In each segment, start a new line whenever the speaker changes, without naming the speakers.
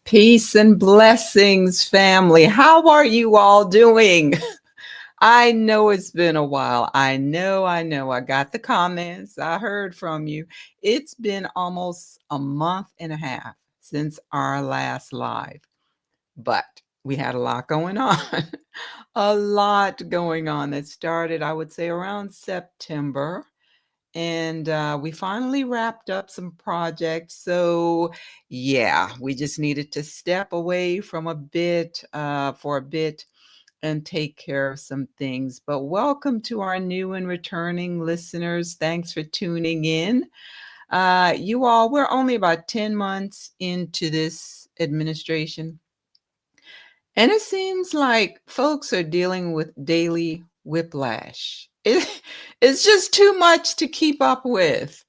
Peace and blessings, family. How are you all doing? I know it's been a while. I know. I got the comments. I heard from you. It's been almost a month and a half since our last live, but we had a lot going on. A lot going on that started, I would say, around September. And we finally wrapped up some projects. So, yeah, we just needed to step away from a bit for a bit and take care of some things. But welcome to our new and returning listeners. Thanks for tuning in. You all, we're only about 10 months into this administration. And it seems like folks are dealing with daily whiplash. It's just too much to keep up with.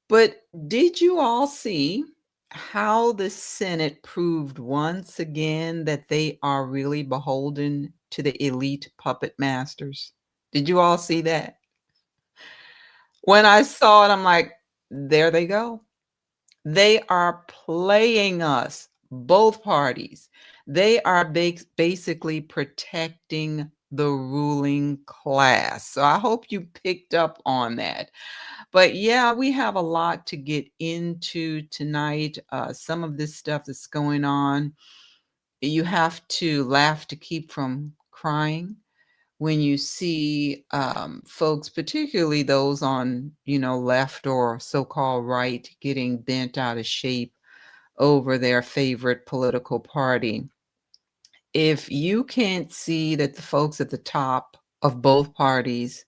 But did you all see how the Senate proved once again that they are really beholden to the elite puppet masters? Did you all see that? When I saw it, I'm like, there they go. They are playing us, both parties. They are basically protecting the ruling class. So I hope you picked up on that. But yeah, we have a lot to get into tonight. Some of this stuff that's going on, you have to laugh to keep from crying when you see folks, particularly those on, left or so-called right, getting bent out of shape over their favorite political party. If you can't see that the folks at the top of both parties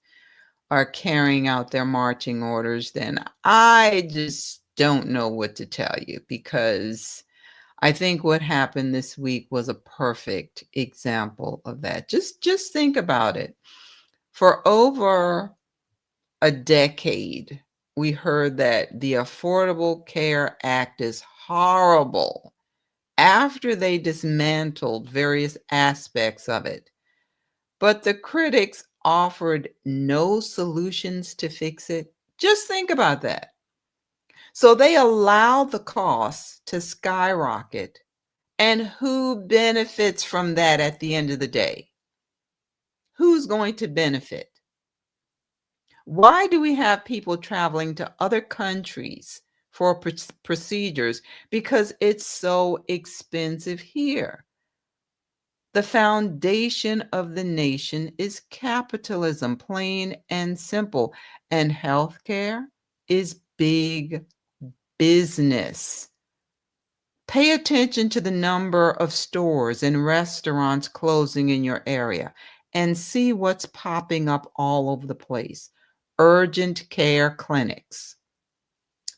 are carrying out their marching orders, then I just don't know what to tell you, because I think what happened this week was a perfect example of that. Just think about it. For over a decade, we heard that the Affordable Care Act is horrible after they dismantled various aspects of it. But the critics offered no solutions to fix it. Just think about that. So they allowed the costs to skyrocket. And who benefits from that at the end of the day? Who's going to benefit? Why do we have people traveling to other countries for procedures? Because it's so expensive here. The foundation of the nation is capitalism, plain and simple. And healthcare is big business. Pay attention to the number of stores and restaurants closing in your area and see what's popping up all over the place. Urgent care clinics.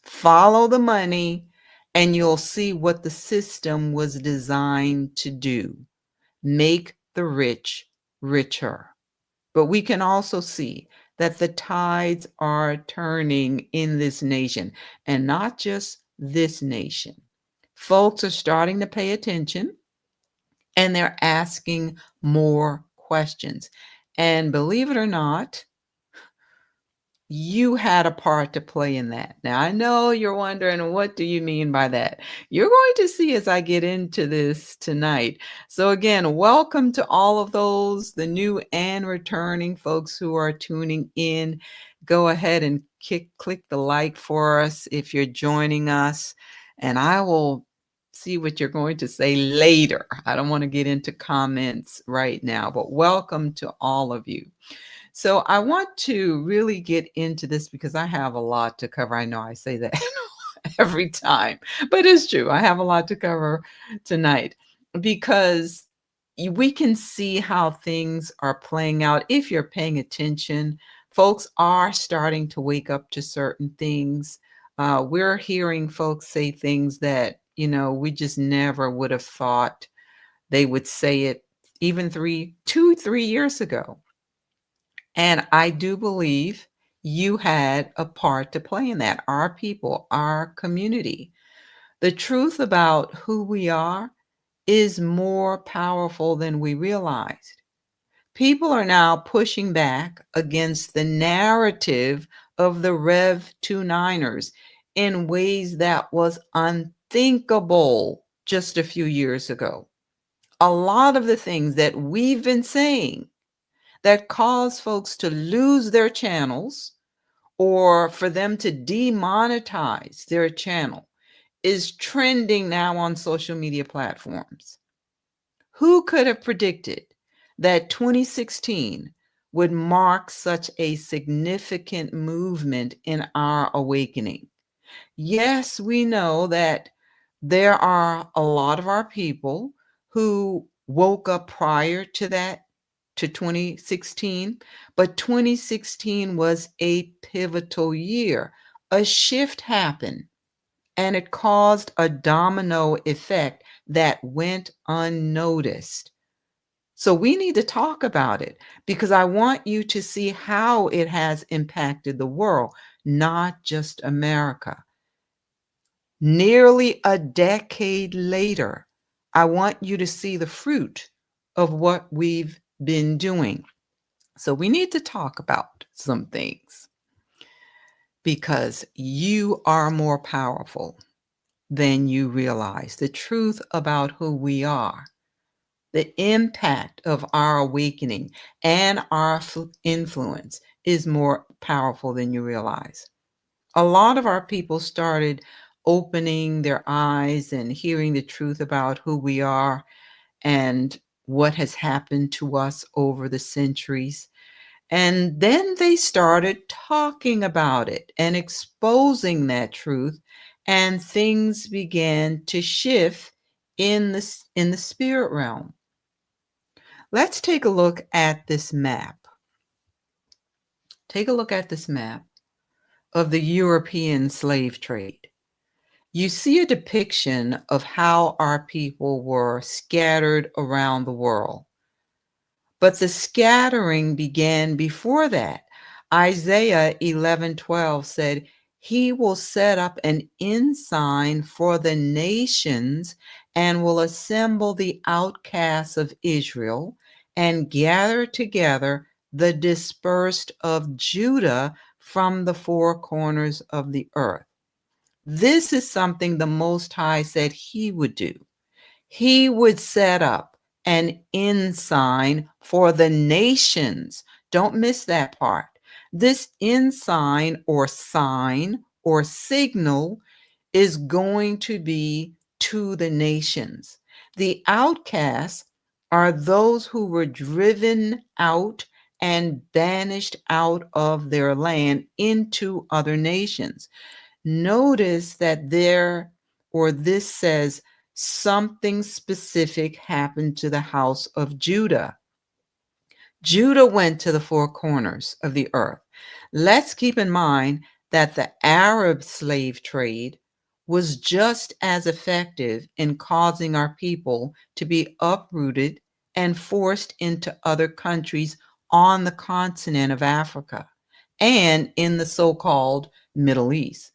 Follow the money and you'll see what the system was designed to do. Make the rich richer. But we can also see that the tides are turning in this nation, and not just this nation. Folks are starting to pay attention and they're asking more questions. And believe it or not, you had a part to play in that. Now, I know you're wondering, what do you mean by that? You're going to see as I get into this tonight. So again, welcome to all of those, the new and returning folks who are tuning in. Go ahead and click the like for us if you're joining us, and I will see what you're going to say later. I don't want to get into comments right now, but welcome to all of you. So I want to really get into this because I have a lot to cover. I know I say that every time, but it's true. I have a lot to cover tonight because we can see how things are playing out. If you're paying attention, folks are starting to wake up to certain things. We're hearing folks say things that, we just never would have thought they would say it even 3 years ago. And I do believe you had a part to play in that. Our people, our community. The truth about who we are is more powerful than we realized. People are now pushing back against the narrative of the Rev 29ers in ways that was unthinkable just a few years ago. A lot of the things that we've been saying that cause folks to lose their channels or for them to demonetize their channel is trending now on social media platforms. Who could have predicted that 2016 would mark such a significant movement in our awakening? Yes, we know that there are a lot of our people who woke up prior to that, to 2016, but 2016 was a pivotal year. A shift happened and it caused a domino effect that went unnoticed. So we need to talk about it because I want you to see how it has impacted the world, not just America. Nearly a decade later, I want you to see the fruit of what we've been doing. So we need to talk about some things because you are more powerful than you realize. The truth about who we are, the impact of our awakening and our influence is more powerful than you realize. A lot of our people started opening their eyes and hearing the truth about who we are and what has happened to us over the centuries. And then they started talking about it and exposing that truth, and things began to shift in the spirit realm. Let's take a look at this map. Take a look at this map of the European slave trade. You see a depiction of how our people were scattered around the world. But the scattering began before that. Isaiah 11:12 said, "He will set up an ensign for the nations and will assemble the outcasts of Israel and gather together the dispersed of Judah from the four corners of the earth." This is something the Most High said he would do. He would set up an ensign for the nations. Don't miss that part. This ensign or sign or signal is going to be to the nations. The outcasts are those who were driven out and banished out of their land into other nations. Notice that this says something specific happened to the house of Judah. Judah went to the four corners of the earth. Let's keep in mind that the Arab slave trade was just as effective in causing our people to be uprooted and forced into other countries on the continent of Africa and in the so-called Middle East.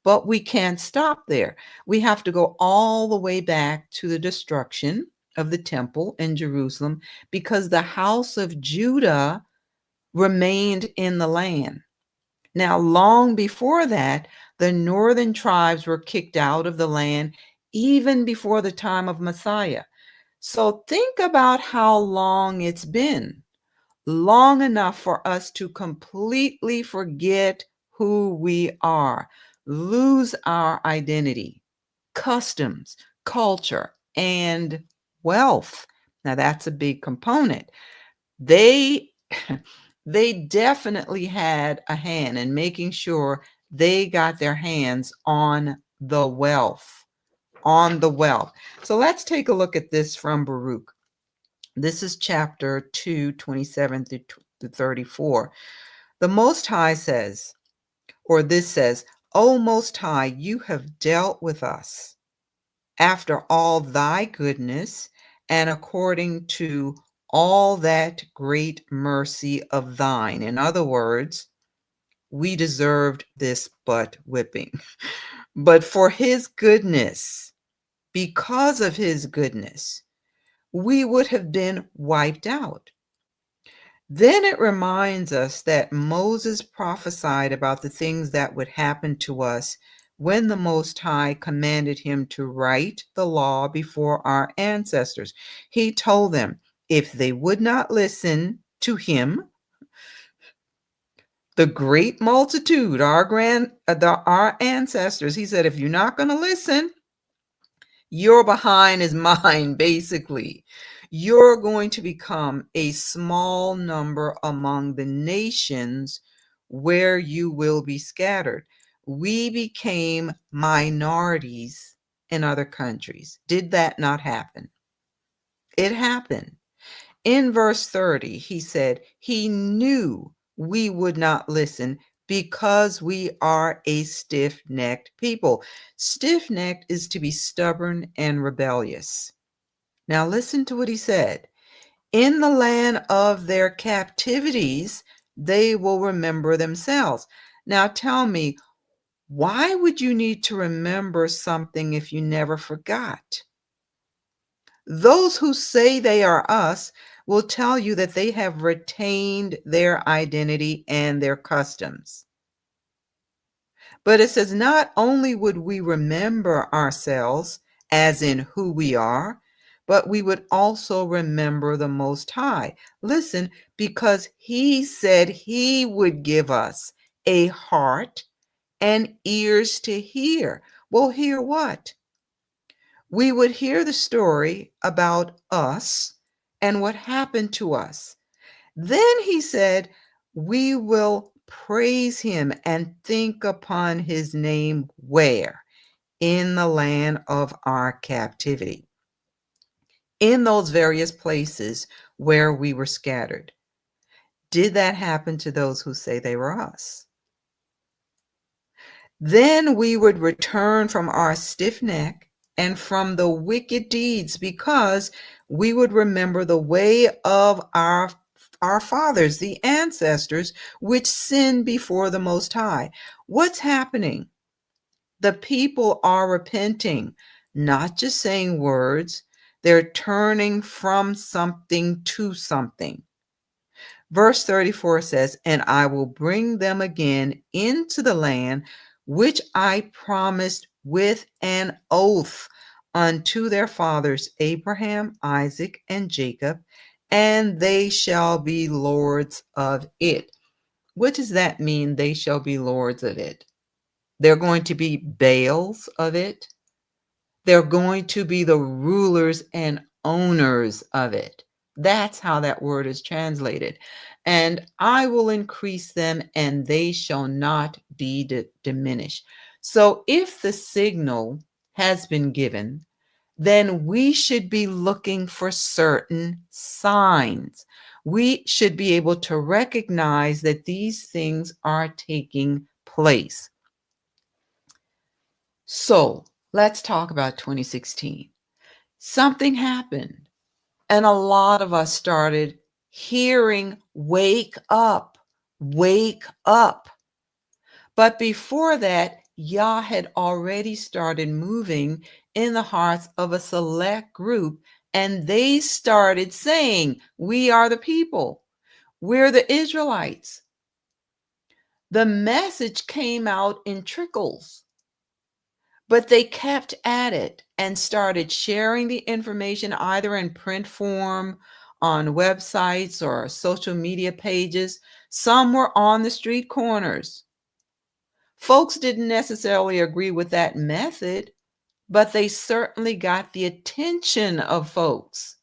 But we can't stop there. We have to go all the way back to the destruction of the temple in Jerusalem because the house of Judah remained in the land. Now, long before that, the northern tribes were kicked out of the land even before the time of Messiah. So think about how long it's been. Long enough for us to completely forget who we are, lose our identity, customs, culture, and wealth. Now that's a big component. They they definitely had a hand in making sure they got their hands on the wealth, So let's take a look at this from Baruch. This is chapter 2, 27 through 34. The Most High says, or this says, "O Most High, you have dealt with us after all thy goodness and according to all that great mercy of thine." In other words, we deserved this butt whipping. But for his goodness, because of his goodness, we would have been wiped out. Then it reminds us that Moses prophesied about the things that would happen to us when the Most High commanded him to write the law before our ancestors. He told them if they would not listen to him, the great multitude, our ancestors, he said, if you're not going to listen, you're behind is mine, basically. You're going to become a small number among the nations where you will be scattered. We became minorities in other countries. Did that not happen? It happened. In verse 30, he said, he knew we would not listen because we are a stiff-necked people. Stiff-necked is to be stubborn and rebellious. Now listen to what he said. In the land of their captivities, they will remember themselves. Now tell me, why would you need to remember something if you never forgot? Those who say they are us will tell you that they have retained their identity and their customs. But it says not only would we remember ourselves, as in who we are, but we would also remember the Most High. Listen, because he said he would give us a heart and ears to hear. Well, hear what? We would hear the story about us and what happened to us. Then he said, we will praise him and think upon his name where? In the land of our captivity, in those various places where we were scattered. Did that happen to those who say they were us? Then we would return from our stiff neck and from the wicked deeds, because we would remember the way of our fathers, the ancestors, which sinned before the Most High. What's happening? The people are repenting, not just saying words. They're turning from something to something. Verse 34 says, and I will bring them again into the land which I promised with an oath unto their fathers, Abraham, Isaac, and Jacob, and they shall be lords of it. What does that mean? They shall be lords of it. They're going to be Baals of it. They're going to be the rulers and owners of it. That's how that word is translated. And I will increase them, and they shall not be diminished. So if the signal has been given, then we should be looking for certain signs. We should be able to recognize that these things are taking place. So let's talk about 2016. Something happened, and a lot of us started hearing, wake up, wake up. But before that, Yah had already started moving in the hearts of a select group, and they started saying, we are the people. We're the Israelites. The message came out in trickles. But they kept at it and started sharing the information either in print form, on websites or social media pages. Some were on the street corners. Folks didn't necessarily agree with that method, but they certainly got the attention of folks.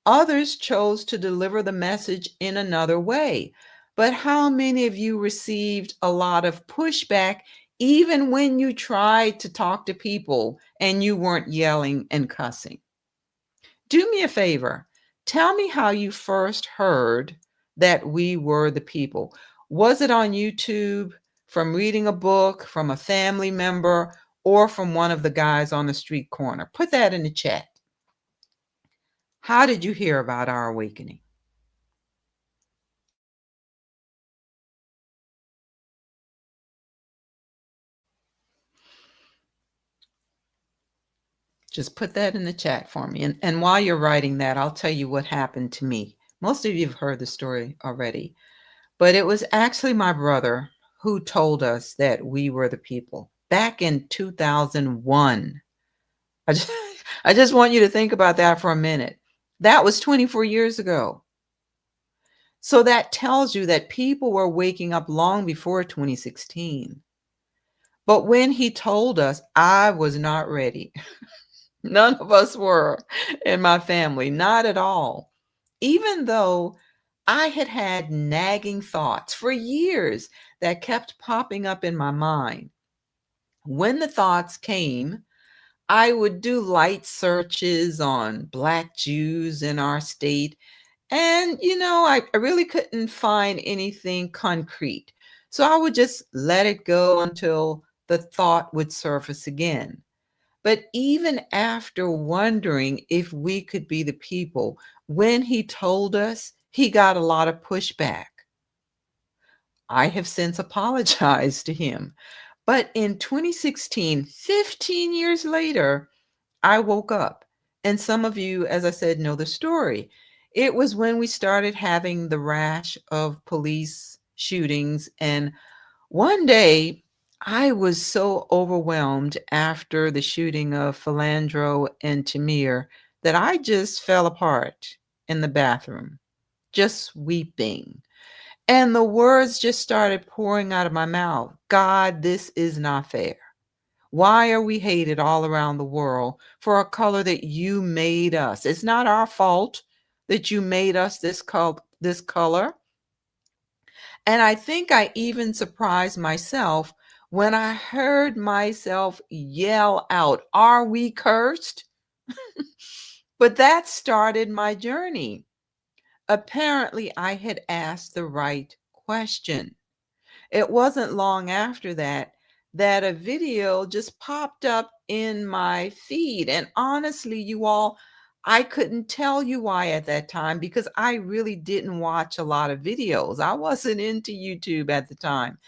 Others chose to deliver the message in another way. But how many of you received a lot of pushback even when you tried to talk to people and you weren't yelling and cussing? Do me a favor. Tell me how you first heard that we were the people. Was it on YouTube, from reading a book, from a family member, or from one of the guys on the street corner? Put that in the chat. How did you hear about our awakening? Just put that in the chat for me. And while you're writing that, I'll tell you what happened to me. Most of you have heard the story already, but it was actually my brother who told us that we were the people. back in 2001. I just, I just want you to think about that for a minute. That was 24 years ago. So that tells you that people were waking up long before 2016. But when he told us, I was not ready. None of us were in my family, not at all. Even though I had had nagging thoughts for years that kept popping up in my mind. When the thoughts came, I would do light searches on Black Jews in our state. And, I really couldn't find anything concrete. So I would just let it go until the thought would surface again. But even after wondering if we could be the people, when he told us, he got a lot of pushback. I have since apologized to him. But in 2016, 15 years later, I woke up. And some of you, as I said, know the story. It was when we started having the rash of police shootings. And one day, I was so overwhelmed after the shooting of Philandro and Tamir that I just fell apart in the bathroom, just weeping. And the words just started pouring out of my mouth. God, this is not fair. Why are we hated all around the world for a color that you made us? It's not our fault that you made us this color. And I think I even surprised myself when I heard myself yell out, "Are we cursed?" But that started my journey. Apparently, I had asked the right question. It wasn't long after that a video just popped up in my feed. And honestly, you all, I couldn't tell you why at that time because I really didn't watch a lot of videos. I wasn't into YouTube at the time,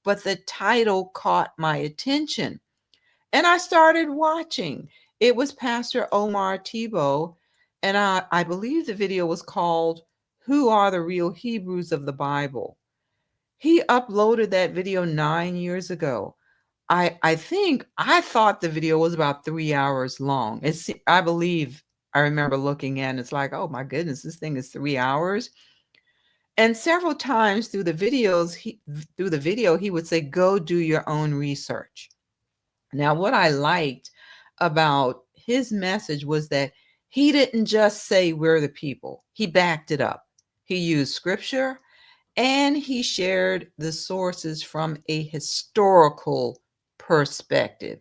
but the title caught my attention and I started watching. It was Pastor Omar Tebow, and I believe the video was called "Who Are the Real Hebrews of the Bible?" He uploaded that video 9 years ago. I thought the video was about 3 hours long. I believe I remember looking at it, it's like, oh my goodness, this thing is 3 hours. And several times through the video, he would say, go do your own research. Now, what I liked about his message was that he didn't just say we're the people. He backed it up. He used scripture and he shared the sources from a historical perspective.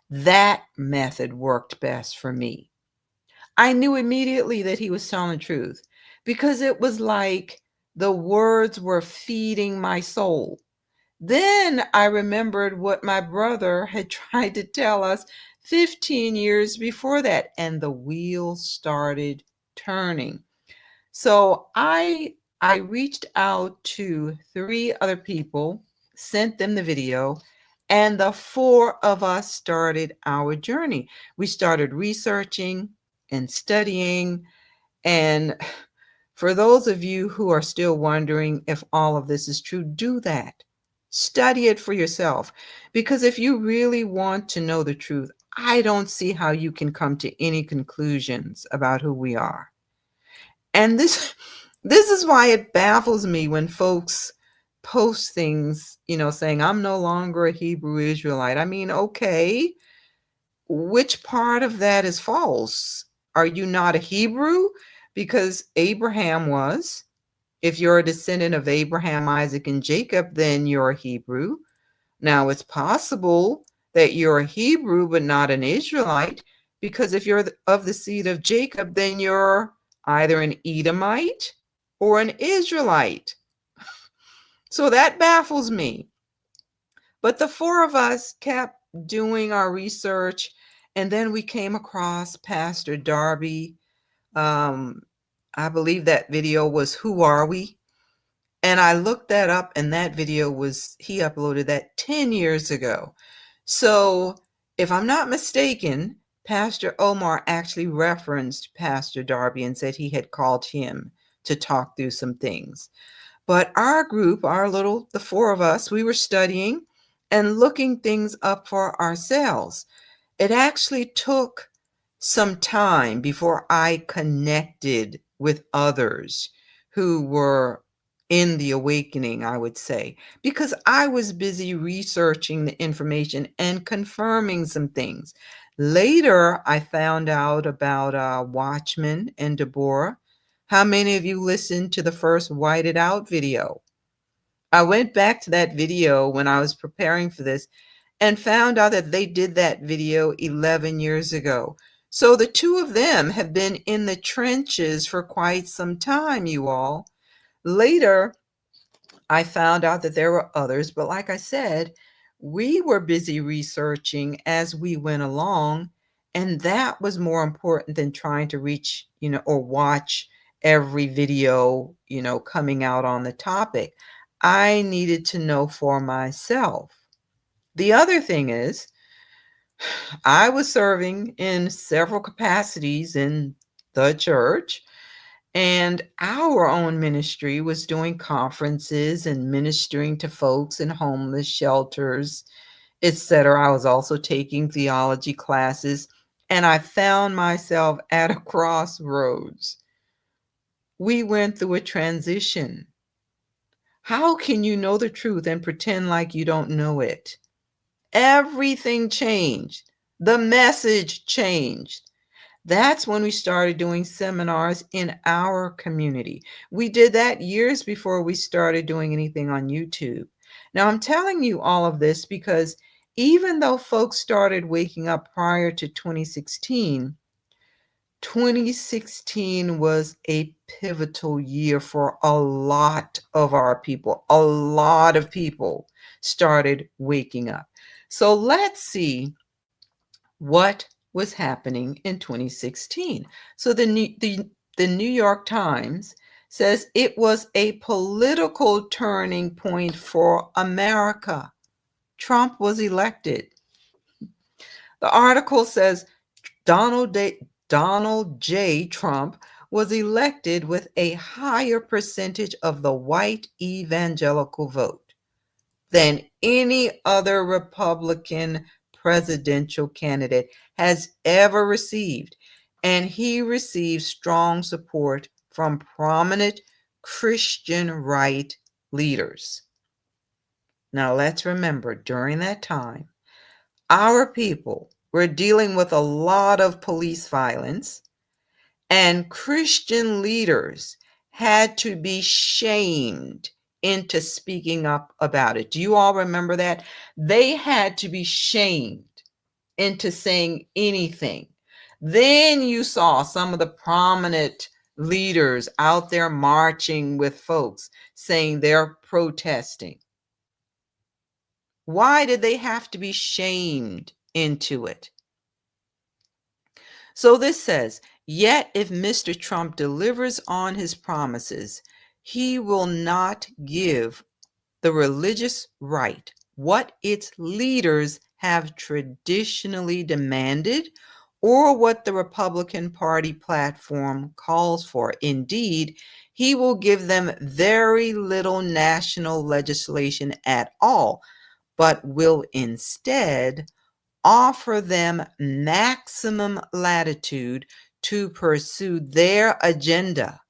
That method worked best for me. I knew immediately that he was telling the truth because it was like the words were feeding my soul. Then I remembered what my brother had tried to tell us 15 years before that, and the wheels started turning. So I reached out to 3 other people, sent them the video, and the 4 of us started our journey. We started researching and studying. And for those of you who are still wondering if all of this is true, do that. Study it for yourself. Because if you really want to know the truth, I don't see how you can come to any conclusions about who we are. And this is why it baffles me when folks post things, saying I'm no longer a Hebrew Israelite. I mean, okay, which part of that is false? Are you not a Hebrew? Because Abraham was. If you're a descendant of Abraham, Isaac, and Jacob, then you're a Hebrew. Now, it's possible that you're a Hebrew but not an Israelite, because if you're of the seed of Jacob, then you're either an Edomite or an Israelite. So that baffles me. But the 4 of us kept doing our research, and then we came across Pastor Darby. I believe that video was "Who Are We?" And I looked that up, and that video he uploaded that 10 years ago. So if I'm not mistaken, Pastor Omar actually referenced Pastor Darby and said he had called him to talk through some things. But our group, the 4 of us, we were studying, and looking things up for ourselves. It actually took some time before I connected with others who were in the awakening, I would say, because I was busy researching the information and confirming some things. Later, I found out about Watchman and Deborah. How many of you listened to the first Whited Out video? I went back to that video when I was preparing for this and found out that they did that video 11 years ago. So the two of them have been in the trenches for quite some time, you all. Later, I found out that there were others, but like I said, we were busy researching as we went along, and that was more important than trying to reach, or watch every video, coming out on the topic. I needed to know for myself. The other thing is, I was serving in several capacities in the church, and our own ministry was doing conferences and ministering to folks in homeless shelters, etc. I was also taking theology classes, and I found myself at a crossroads. We went through a transition. How can you know the truth and pretend like you don't know it? Everything changed. The message changed. That's when we started doing seminars in our community. We did that years before we started doing anything on YouTube. Now, I'm telling you all of this because even though folks started waking up prior to 2016, 2016 was a pivotal year for a lot of our people. A lot of people started waking up. So let's see what was happening in 2016. So the New York Times says it was a political turning point for America. Trump was elected. The article says Donald J. Trump was elected with a higher percentage of the white evangelical vote than any other Republican presidential candidate has ever received. And he received strong support from prominent Christian right leaders. Now, let's remember, during that time, our people were dealing with a lot of police violence, and Christian leaders had to be shamed into speaking up about it. Do you all remember that? They had to be shamed into saying anything. Then you saw some of the prominent leaders out there marching with folks saying they're protesting. Why did they have to be shamed into it? So this says, yet if Mr. Trump delivers on his promises, he will not give the religious right what its leaders have traditionally demanded or what the Republican Party platform calls for. Indeed, he will give them very little national legislation at all, but will instead offer them maximum latitude to pursue their agenda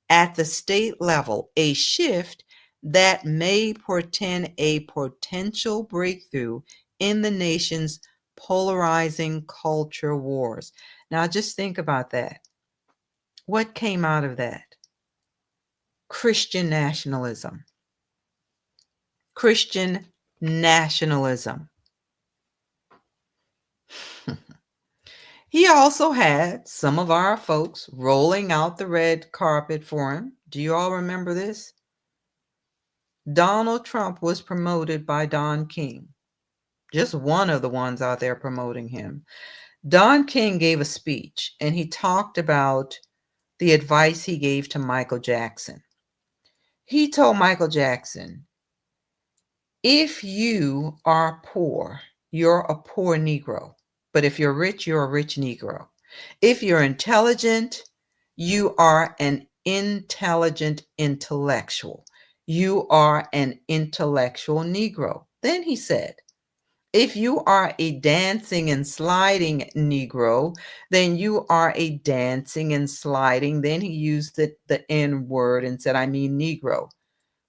at the state level, a shift that may portend a potential breakthrough in the nation's polarizing culture wars. Now, just think about that. What came out of that? Christian nationalism. Christian nationalism. He also had some of our folks rolling out the red carpet for him. Do you all remember this? Donald Trump was promoted by Don King, just one of the ones out there promoting him. Don King gave a speech and he talked about the advice he gave to Michael Jackson. He told Michael Jackson, if you are poor, you're a poor Negro. But if you're rich, you're a rich Negro. If you're intelligent, you are an intelligent intellectual. You are an intellectual Negro. Then he said, if you are a dancing and sliding Negro, then you are a dancing and sliding. Then he used the N word and said, I mean Negro.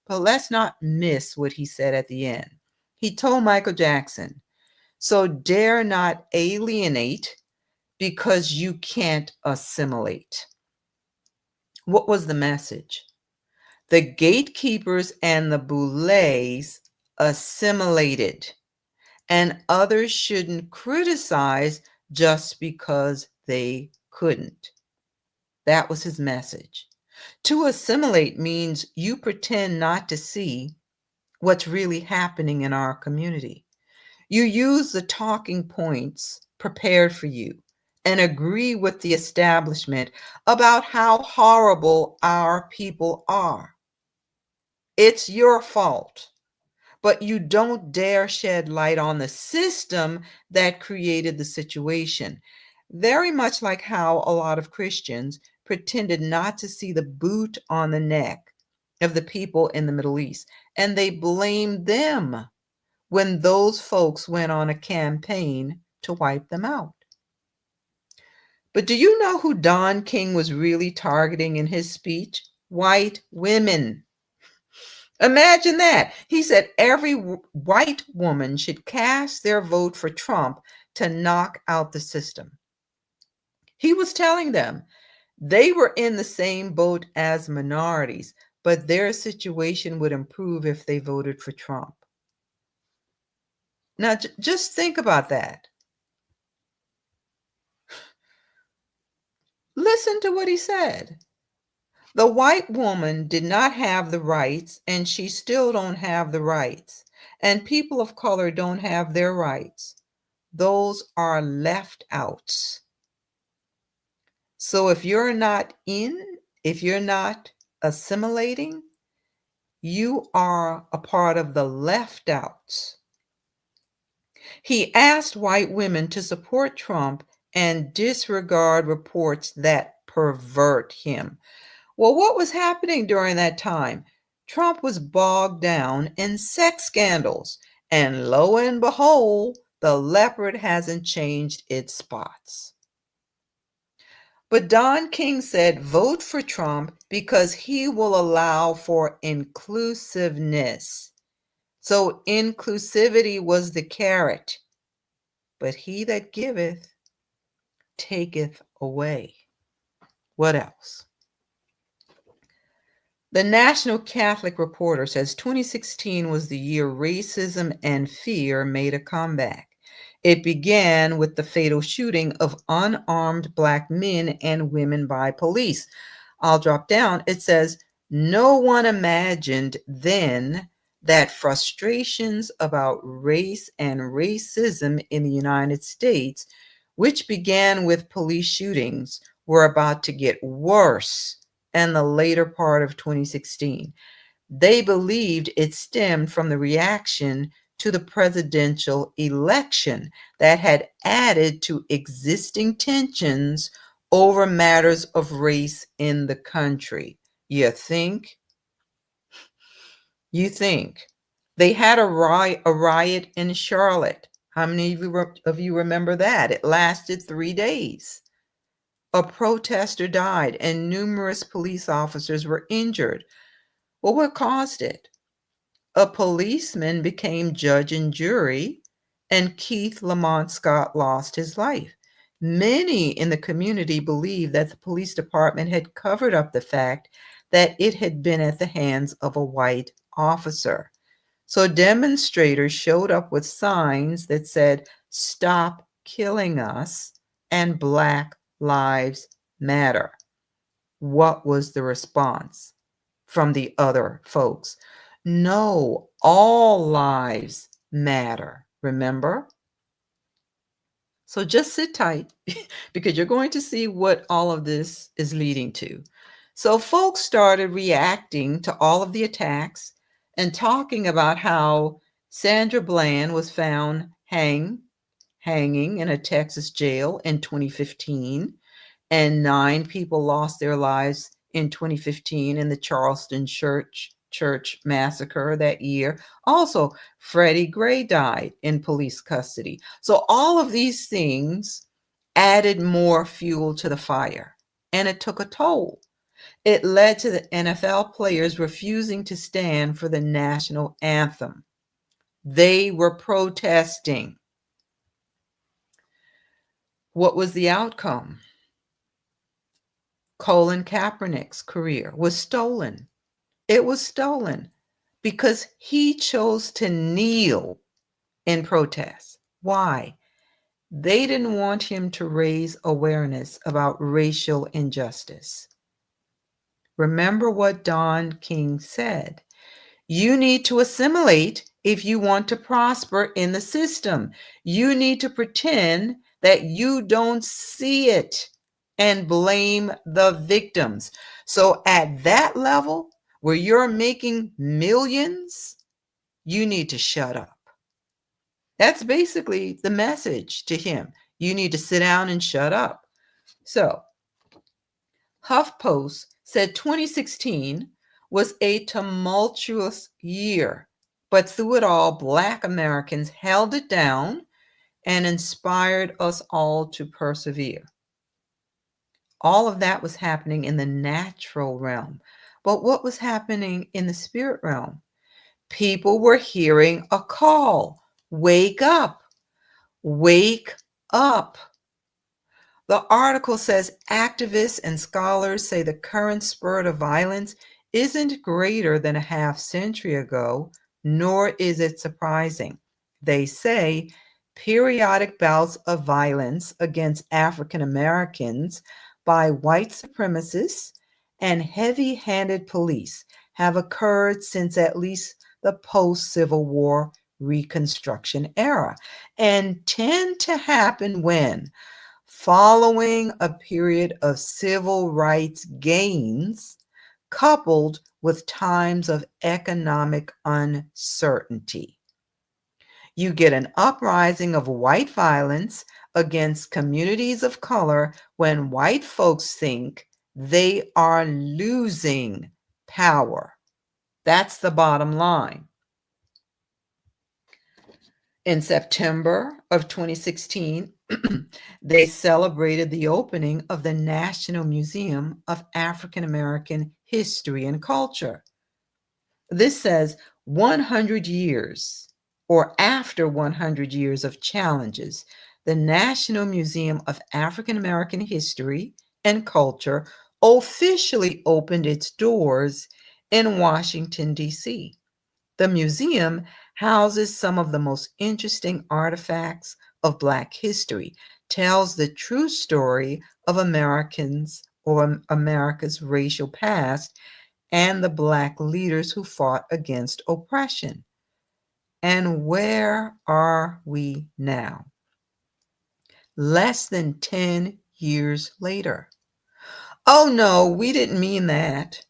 But let's not miss what he said at the end. He told Michael Jackson, so dare not alienate because you can't assimilate. What was the message? The gatekeepers and the boulets assimilated, and others shouldn't criticize just because they couldn't. That was his message. To assimilate means you pretend not to see what's really happening in our community. You use the talking points prepared for you and agree with the establishment about how horrible our people are. It's your fault, but you don't dare shed light on the system that created the situation. Very much like how a lot of Christians pretended not to see the boot on the neck of the people in the Middle East, and they blamed them when those folks went on a campaign to wipe them out. But do you know who Don King was really targeting in his speech? White women. Imagine that. He said every white woman should cast their vote for Trump to knock out the system. He was telling them they were in the same boat as minorities, but their situation would improve if they voted for Trump. Now, just think about that. Listen to what he said. The white woman did not have the rights, and she still don't have the rights. And people of color don't have their rights. Those are left outs. So if you're not assimilating, you are a part of the left outs. He asked white women to support Trump and disregard reports that pervert him. Well, what was happening during that time? Trump was bogged down in sex scandals, and lo and behold, the leopard hasn't changed its spots. But Don King said, vote for Trump because he will allow for inclusiveness. So inclusivity was the carrot. But he that giveth taketh away. What else? The National Catholic Reporter says 2016 was the year racism and fear made a comeback. It began with the fatal shooting of unarmed Black men and women by police. I'll drop down. It says, no one imagined then that frustrations about race and racism in the United States, which began with police shootings, were about to get worse in the later part of 2016. They believed it stemmed from the reaction to the presidential election that had added to existing tensions over matters of race in the country. You think? They had a riot in Charlotte. How many of you remember that? It lasted 3 days. A protester died and numerous police officers were injured. Well, what caused it? A policeman became judge and jury, and Keith Lamont Scott lost his life. Many in the community believed that the police department had covered up the fact that it had been at the hands of a white officer. So demonstrators showed up with signs that said, "Stop killing us," and "Black Lives Matter." What was the response from the other folks? No, all lives matter, remember? So just sit tight because you're going to see what all of this is leading to. So folks started reacting to all of the attacks and talking about how Sandra Bland was found hanging in a Texas jail in 2015, and 9 people lost their lives in 2015 in the Charleston church church massacre that year. Also, Freddie Gray died in police custody. So all of these things added more fuel to the fire, and it took a toll. It led to the NFL players refusing to stand for the national anthem. They were protesting. What was the outcome? Colin Kaepernick's career was stolen. It was stolen because he chose to kneel in protest. Why? They didn't want him to raise awareness about racial injustice. Remember what Don King said. You need to assimilate if you want to prosper in the system. You need to pretend that you don't see it and blame the victims. So at that level where you're making millions, you need to shut up. That's basically the message to him. You need to sit down and shut up. So HuffPost said 2016 was a tumultuous year, but through it all, Black Americans held it down and inspired us all to persevere. All of that was happening in the natural realm. But what was happening in the spirit realm? People were hearing a call. Wake up. Wake up. The article says activists and scholars say the current spurt of violence isn't greater than a half century ago, nor is it surprising. They say periodic bouts of violence against African Americans by white supremacists and heavy-handed police have occurred since at least the post-Civil War Reconstruction era and tend to happen when, following a period of civil rights gains coupled with times of economic uncertainty. You get an uprising of white violence against communities of color when white folks think they are losing power. That's the bottom line. In September of 2016, they celebrated the opening of the National Museum of African American History and Culture. This says 100 years, or after 100 years of challenges, the National Museum of African American History and Culture officially opened its doors in Washington, D.C. The museum houses some of the most interesting artifacts of Black history, tells the true story of Americans or America's racial past and the Black leaders who fought against oppression. And where are we now? Less than 10 years later. Oh no, we didn't mean that.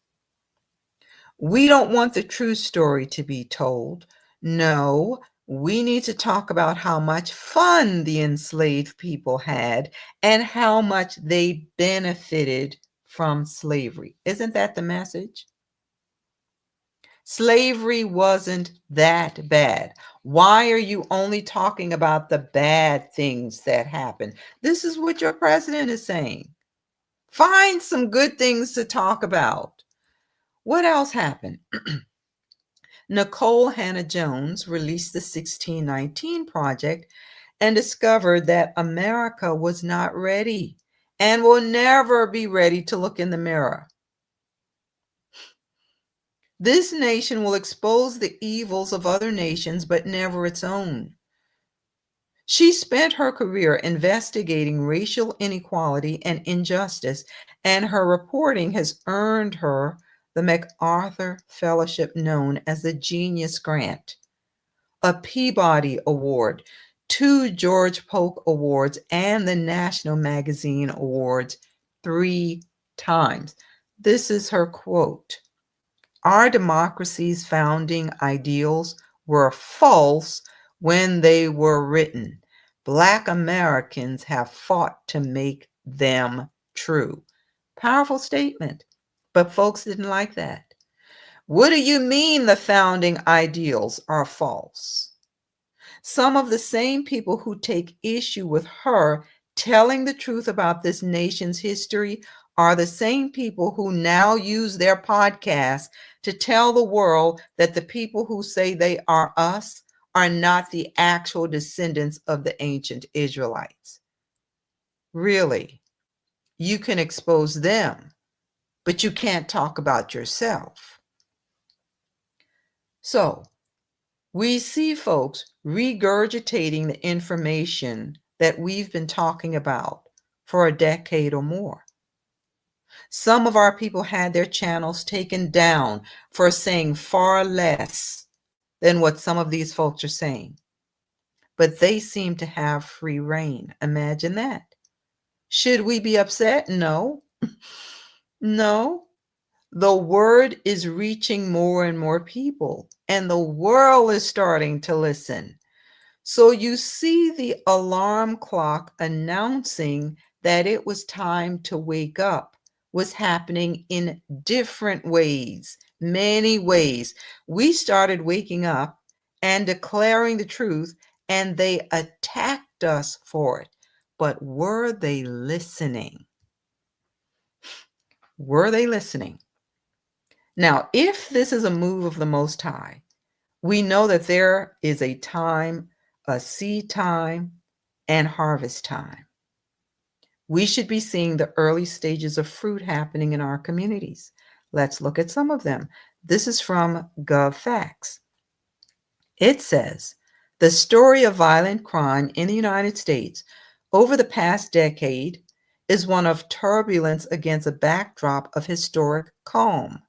We don't want the true story to be told. No, we need to talk about how much fun the enslaved people had and how much they benefited from slavery. Isn't that the message? Slavery wasn't that bad. Why are you only talking about the bad things that happened? This is what your president is saying. Find some good things to talk about. What else happened? Nicole Hannah-Jones released the 1619 Project and discovered that America was not ready and will never be ready to look in the mirror. This nation will expose the evils of other nations, but never its own. She spent her career investigating racial inequality and injustice, and her reporting has earned her the MacArthur Fellowship known as the Genius Grant, a Peabody Award, 2 George Polk Awards, and the National Magazine Awards 3 times. This is her quote. Our democracy's founding ideals were false when they were written. Black Americans have fought to make them true. Powerful statement, but folks didn't like that. What do you mean the founding ideals are false? Some of the same people who take issue with her telling the truth about this nation's history are the same people who now use their podcasts to tell the world that the people who say they are us are not the actual descendants of the ancient Israelites. Really, you can expose them, but you can't talk about yourself. So, we see folks regurgitating the information that we've been talking about for a decade or more. Some of our people had their channels taken down for saying far less than what some of these folks are saying. But they seem to have free reign. Imagine that. Should we be upset? No. No. The word is reaching more and more people, and the world is starting to listen. So you see the alarm clock announcing that it was time to wake up was happening in different ways, many ways. We started waking up and declaring the truth, and they attacked us for it. But were they listening? Were they listening? Now, if this is a move of the Most High, we know that there is a time, a seed time, and harvest time. We should be seeing the early stages of fruit happening in our communities. Let's look at some of them. This is from GovFacts. It says, the story of violent crime in the United States over the past decade is one of turbulence against a backdrop of historic calm.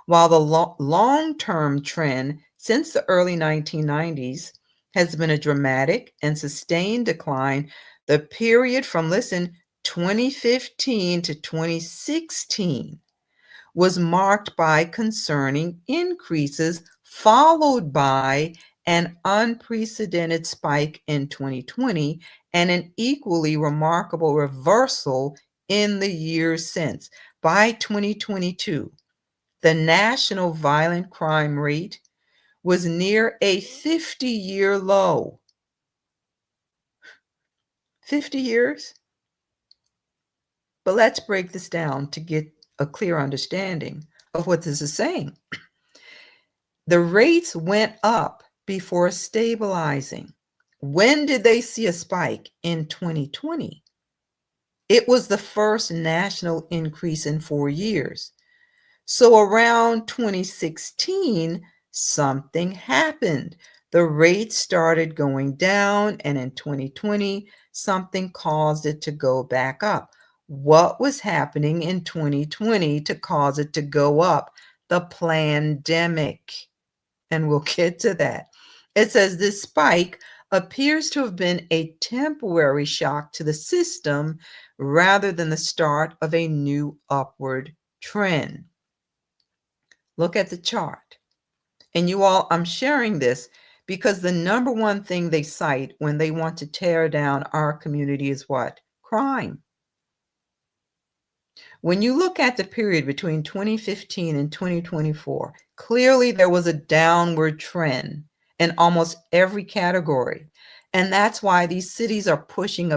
While the long-term trend since the early 1990s has been a dramatic and sustained decline, the period from, 2015 to 2016 was marked by concerning increases, followed by an unprecedented spike in 2020 and an equally remarkable reversal in the years since. By 2022, the national violent crime rate was near a 50-year low. 50 years? But let's break this down to get a clear understanding of what this is saying. The rates went up before stabilizing. When did they see a spike? In 2020. It was the first national increase in 4 years. So around 2016, something happened. The rate started going down, and in 2020, something caused it to go back up. What was happening in 2020 to cause it to go up? The pandemic. And we'll get to that. It says this spike appears to have been a temporary shock to the system rather than the start of a new upward trend. Look at the chart. And you all, I'm sharing this because the number one thing they cite when they want to tear down our community is what? Crime. When you look at the period between 2015 and 2024, clearly there was a downward trend in almost every category. And that's why these cities are pushing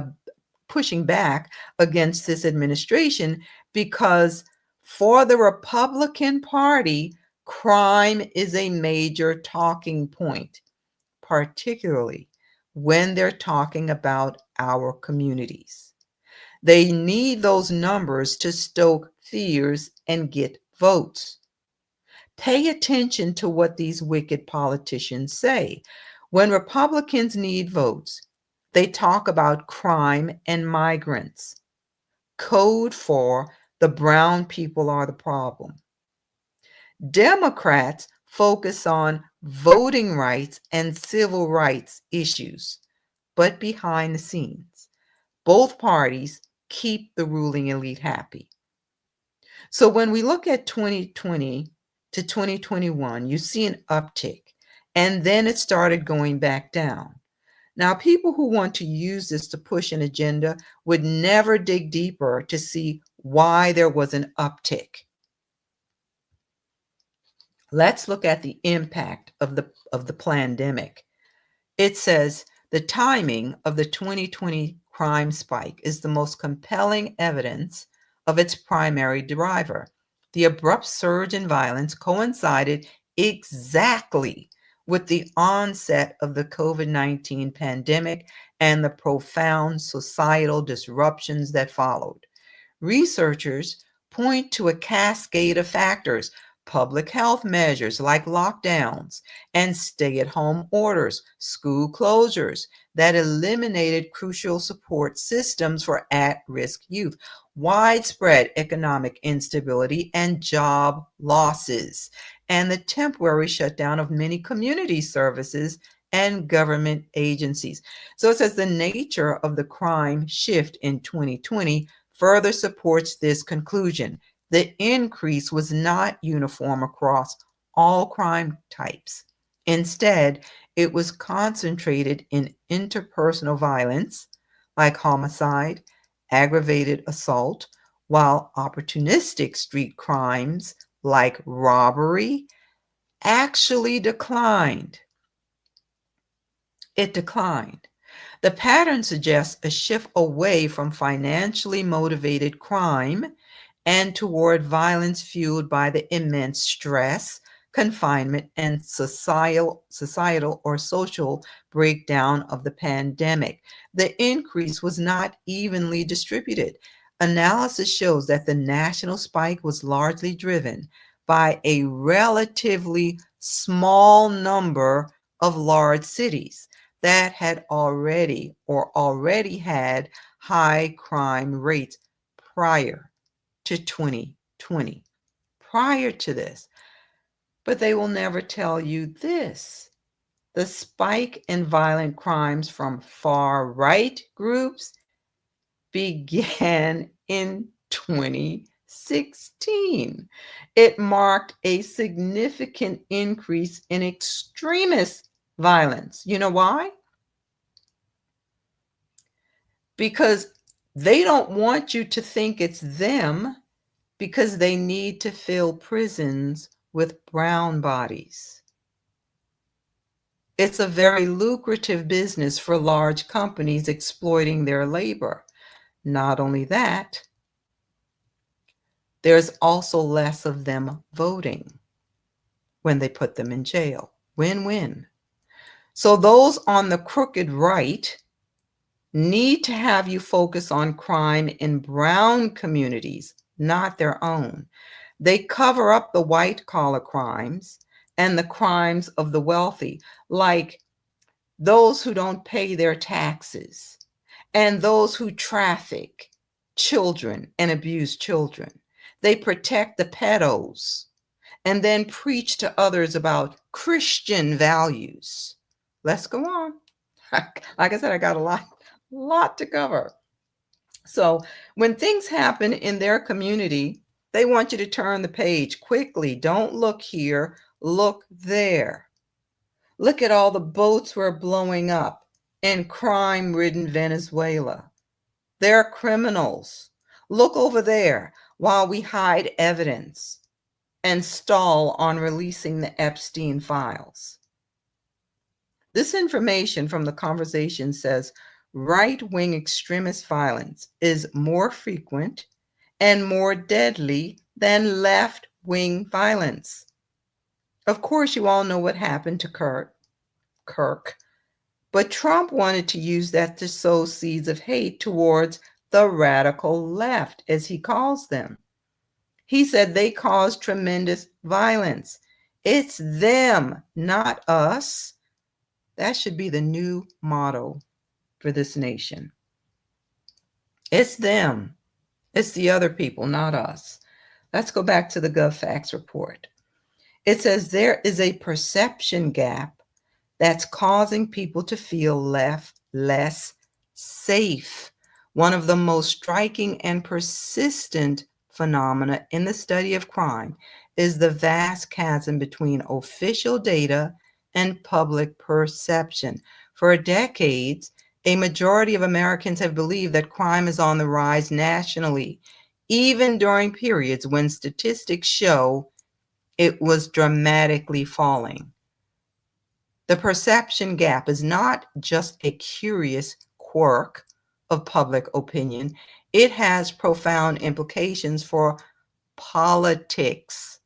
back against this administration, because for the Republican Party, crime is a major talking point, particularly when they're talking about our communities. They need those numbers to stoke fears and get votes. Pay attention to what these wicked politicians say. When Republicans need votes, they talk about crime and migrants. Code for the brown people are the problem. Democrats focus on voting rights and civil rights issues, but behind the scenes, both parties keep the ruling elite happy. So when we look at 2020 to 2021, you see an uptick, and then it started going back down. Now, people who want to use this to push an agenda would never dig deeper to see why there was an uptick. Let's look at the impact of the pandemic. It says the timing of the 2020 crime spike is the most compelling evidence of its primary driver. The abrupt surge in violence coincided exactly with the onset of the COVID-19 pandemic and the profound societal disruptions that followed. Researchers point to a cascade of factors: public health measures like lockdowns and stay at home orders, school closures that eliminated crucial support systems for at risk youth, widespread economic instability and job losses, and the temporary shutdown of many community services and government agencies. So it says the nature of the crime shift in 2020 further supports this conclusion. The increase was not uniform across all crime types. Instead, it was concentrated in interpersonal violence like homicide, aggravated assault, while opportunistic street crimes like robbery actually declined. It declined. The pattern suggests a shift away from financially motivated crime and toward violence fueled by the immense stress, confinement, and societal or social breakdown of the pandemic. The increase was not evenly distributed. Analysis shows that the national spike was largely driven by a relatively small number of large cities that had already had high crime rates prior to 2020, prior to this. But they will never tell you this. The spike in violent crimes from far right groups began in 2016. It marked a significant increase in extremist violence. You know why? Because they don't want you to think it's them, because they need to fill prisons with brown bodies. It's a very lucrative business for large companies exploiting their labor. Not only that, there's also less of them voting when they put them in jail. Win-win. So those on the crooked right need to have you focus on crime in brown communities, not their own. They cover up the white-collar crimes and the crimes of the wealthy, like those who don't pay their taxes and those who traffic children and abuse children. They protect the pedos and then preach to others about Christian values. Let's go on. Like I said, I got a lot to cover. So when things happen in their community, they want you to turn the page quickly. Don't look here, look there. Look at all the boats we're blowing up in crime-ridden Venezuela. They're criminals. Look over there while we hide evidence and stall on releasing the Epstein files. This information from the conversation says right-wing extremist violence is more frequent and more deadly than left-wing violence. Of course, you all know what happened to Kirk, but Trump wanted to use that to sow seeds of hate towards the radical left, as he calls them. He said they cause tremendous violence. It's them, not us. That should be the new motto for this nation. It's them. It's the other people, not us. Let's go back to the GovFacts report. It says there is a perception gap that's causing people to feel less safe. One of the most striking and persistent phenomena in the study of crime is the vast chasm between official data and public perception. For decades, a majority of Americans have believed that crime is on the rise nationally, even during periods when statistics show it was dramatically falling. The perception gap is not just a curious quirk of public opinion, it has profound implications for politics,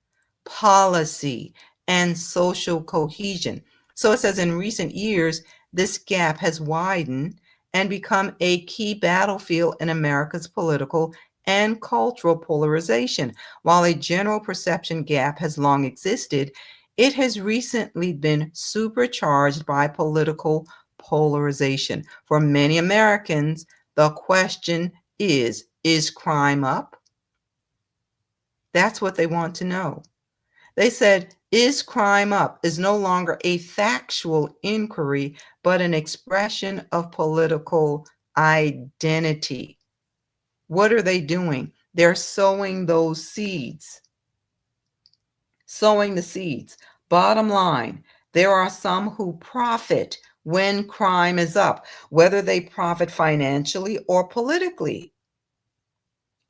policy, and social cohesion. So it says in recent years, this gap has widened and become a key battlefield in America's political and cultural polarization. While a general perception gap has long existed, it has recently been supercharged by political polarization. For many Americans, the question is crime up? That's what they want to know. They said, is crime up is no longer a factual inquiry, but an expression of political identity. What are they doing? They're sowing those seeds. Sowing the seeds. Bottom line, there are some who profit when crime is up, whether they profit financially or politically.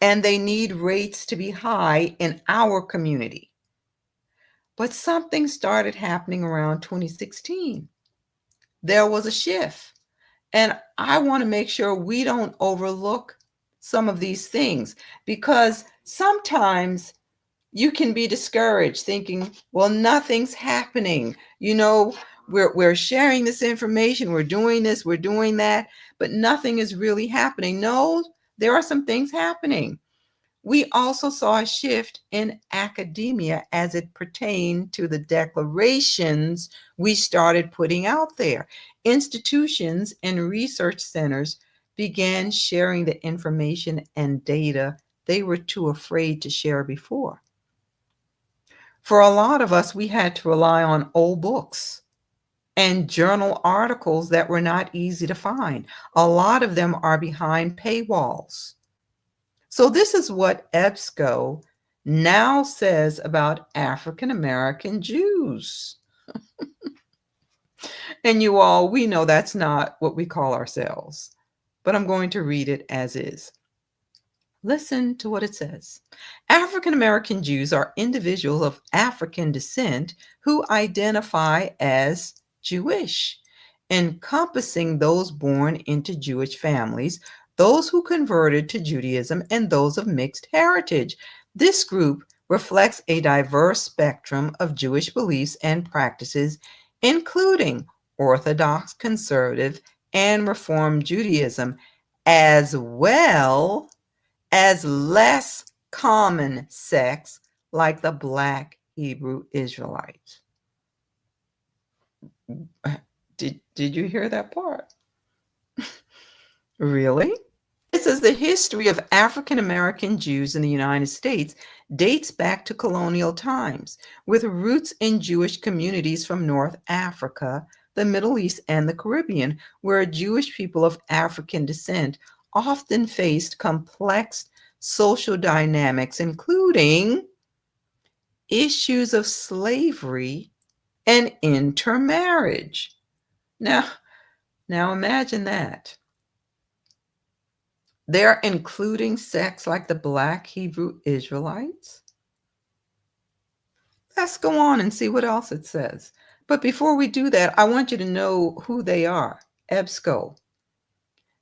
And they need rates to be high in our community. But something started happening around 2016. There was a shift. And I want to make sure we don't overlook some of these things, because sometimes you can be discouraged thinking, well, nothing's happening. We're sharing this information, we're doing this, we're doing that, but nothing is really happening. No, there are some things happening. We also saw a shift in academia as it pertained to the declarations we started putting out there. Institutions and research centers began sharing the information and data they were too afraid to share before. For a lot of us, we had to rely on old books and journal articles that were not easy to find. A lot of them are behind paywalls. So this is what EBSCO now says about African American Jews. And you all, we know that's not what we call ourselves, but I'm going to read it as is. Listen to what it says. African American Jews are individuals of African descent who identify as Jewish, encompassing those born into Jewish families, those who converted to Judaism, and those of mixed heritage. This group reflects a diverse spectrum of Jewish beliefs and practices, including Orthodox, Conservative, and Reform Judaism, as well as less common sects like the Black Hebrew Israelites. Did you hear that part? Really? It says the history of African American Jews in the United States dates back to colonial times, with roots in Jewish communities from North Africa, the Middle East, and the Caribbean, where Jewish people of African descent often faced complex social dynamics, including issues of slavery and intermarriage. Now imagine that. They're including sects like the Black Hebrew Israelites. Let's go on and see what else it says. But before we do that, I want you to know who they are. EBSCO.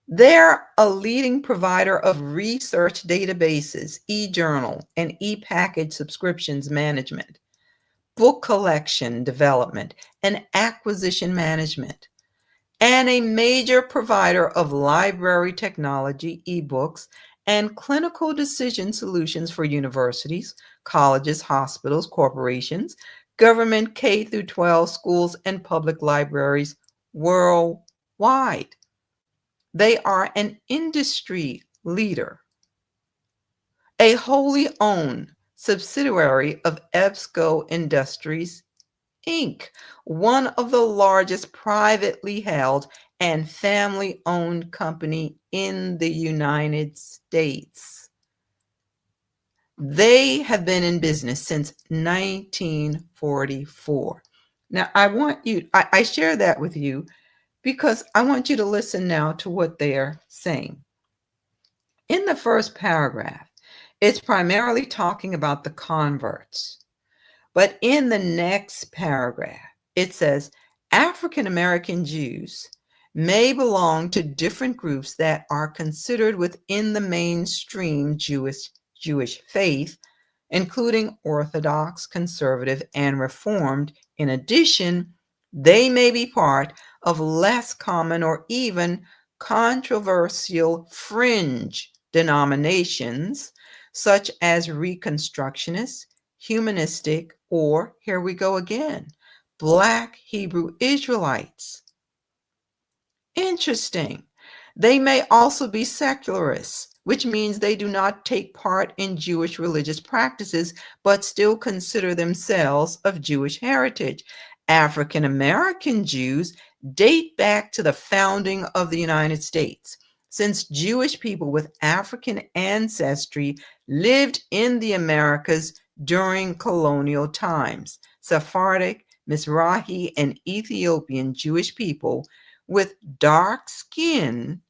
They're a leading provider of research databases, e-journal, and e-package subscriptions management, book collection development, and acquisition management, and a major provider of library technology, ebooks, and clinical decision solutions for universities, colleges, hospitals, corporations, government K-12 schools, and public libraries worldwide. They are an industry leader, a wholly owned subsidiary of EBSCO Industries, Inc., one of the largest privately held and family-owned company in the United States. They have been in business since 1944. Now, I share that with you because I want you to listen now to what they're saying. In the first paragraph, it's primarily talking about the converts. But in the next paragraph, it says African American Jews may belong to different groups that are considered within the mainstream Jewish faith, including Orthodox, Conservative, and Reformed. In addition, they may be part of less common or even controversial fringe denominations, such as Reconstructionists, humanistic, or here we go again, Black Hebrew Israelites. Interesting. They may also be secularists, which means they do not take part in Jewish religious practices, but still consider themselves of Jewish heritage. African American Jews date back to the founding of the United States, since Jewish people with African ancestry lived in the Americas during colonial times. Sephardic, Mizrahi, and Ethiopian Jewish people with dark skin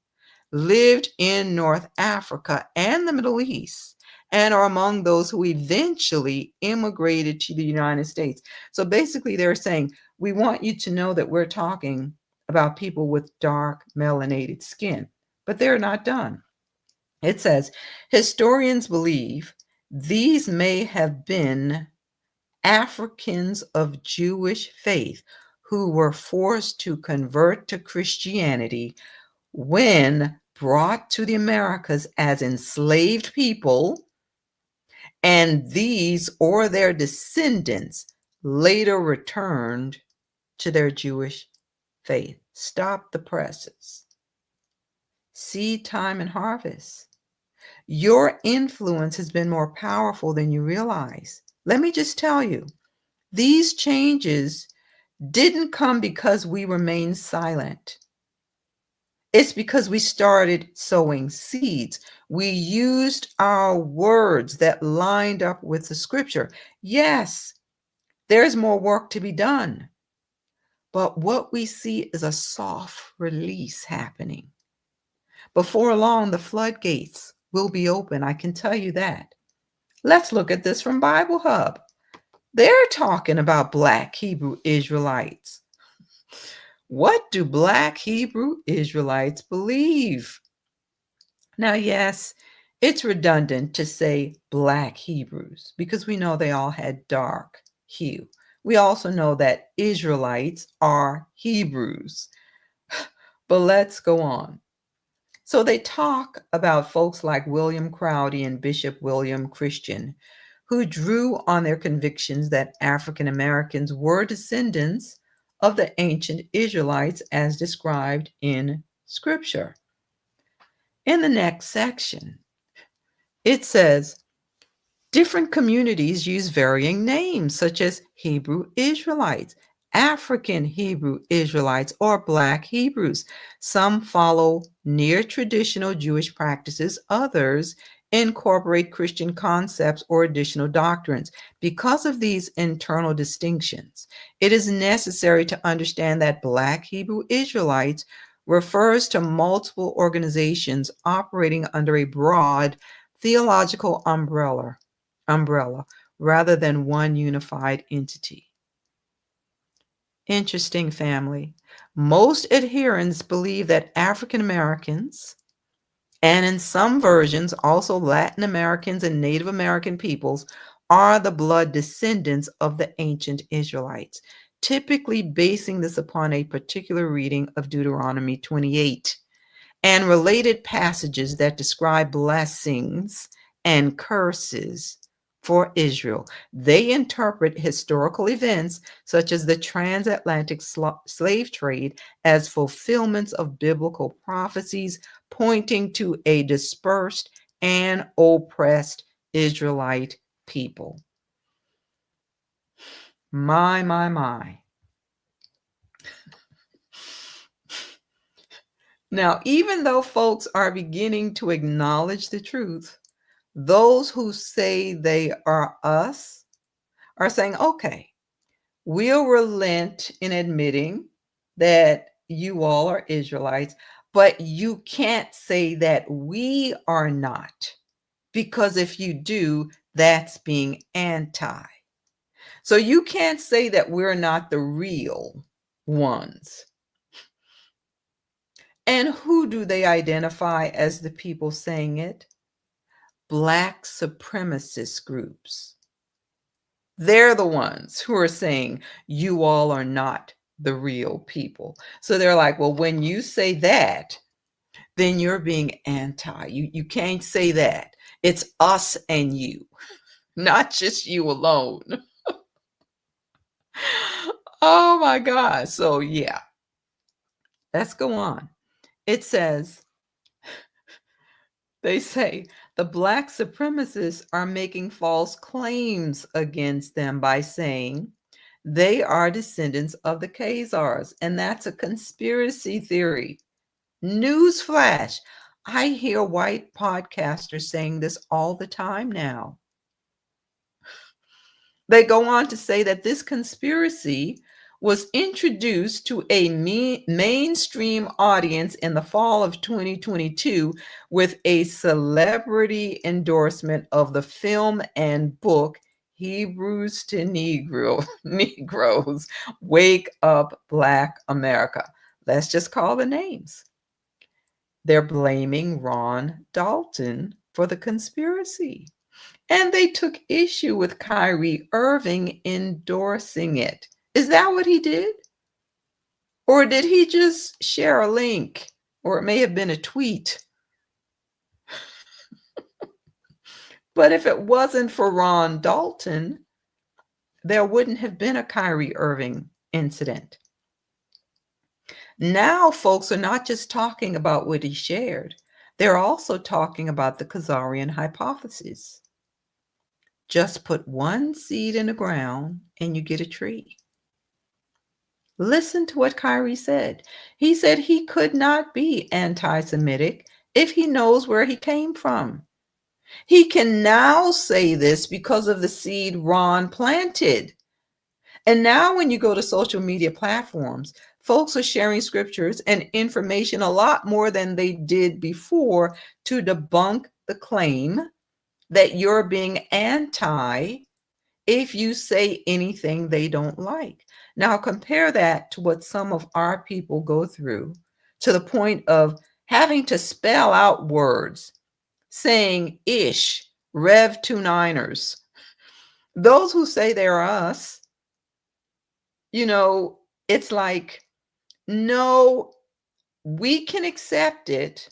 lived in North Africa and the Middle East and are among those who eventually immigrated to the United States. So basically, they're saying, we want you to know that we're talking about people with dark melanated skin, but they're not done. It says, historians believe these may have been Africans of Jewish faith who were forced to convert to Christianity when brought to the Americas as enslaved people, and these or their descendants later returned to their Jewish faith. Stop the presses. Seed time and harvest. Your influence has been more powerful than you realize. Let me just tell you, these changes didn't come because we remained silent. It's because we started sowing seeds. We used our words that lined up with the scripture. Yes, there's more work to be done. But what we see is a soft release happening. Before long, the floodgates will be open. I can tell you that. Let's look at this from Bible Hub. They're talking about Black Hebrew Israelites. What do Black Hebrew Israelites believe? Now, yes, it's redundant to say Black Hebrews because we know they all had dark hue. We also know that Israelites are Hebrews. But let's go on. So they talk about folks like William Crowdy and Bishop William Christian, who drew on their convictions that African Americans were descendants of the ancient Israelites as described in Scripture. In the next section, it says, different communities use varying names, such as Hebrew Israelites, African Hebrew Israelites, or Black Hebrews. Some follow near traditional Jewish practices, others incorporate Christian concepts or additional doctrines. Because of these internal distinctions, it is necessary to understand that Black Hebrew Israelites refers to multiple organizations operating under a broad theological umbrella rather than one unified entity. Interesting, family. Most adherents believe that African Americans, and in some versions also Latin Americans and Native American peoples, are the blood descendants of the ancient Israelites, typically basing this upon a particular reading of Deuteronomy 28 and related passages that describe blessings and curses for Israel. They interpret historical events such as the transatlantic slave trade as fulfillments of biblical prophecies pointing to a dispersed and oppressed Israelite people. My. Now, even though folks are beginning to acknowledge the truth, those who say they are us are saying, okay, we'll relent in admitting that you all are Israelites, but you can't say that we are not, because if you do, that's being anti. So you can't say that we're not the real ones. And who do they identify as the people saying it? Black supremacist groups. They're the ones who are saying you all are not the real people. So they're like, well, when you say that, then you're being anti. You can't say that. It's us and you, not just you alone. Oh my God. So yeah, let's go on. It says, they say the black supremacists are making false claims against them by saying they are descendants of the Khazars, and that's a conspiracy theory. Newsflash. I hear white podcasters saying this all the time now. They go on to say that this conspiracy was introduced to a mainstream audience in the fall of 2022 with a celebrity endorsement of the film and book Hebrews to Negroes, Wake Up Black America. Let's just call the names. They're blaming Ron Dalton for the conspiracy. And they took issue with Kyrie Irving endorsing it. Is that what he did? Or did he just share a link? Or it may have been a tweet. But if it wasn't for Ron Dalton, there wouldn't have been a Kyrie Irving incident. Now, folks are not just talking about what he shared, they're also talking about the Khazarian hypothesis. Just put one seed in the ground and you get a tree. Listen to what Kyrie said. He said he could not be anti Semitic if he knows where he came from. He can now say this because of the seed Ron planted. And now, when you go to social media platforms, folks are sharing scriptures and information a lot more than they did before to debunk the claim that you're being anti if you say anything they don't like. Now, compare that to what some of our people go through to the point of having to spell out words, saying ish, Rev 2 Niners. Those who say they're us, it's like, no, we can accept it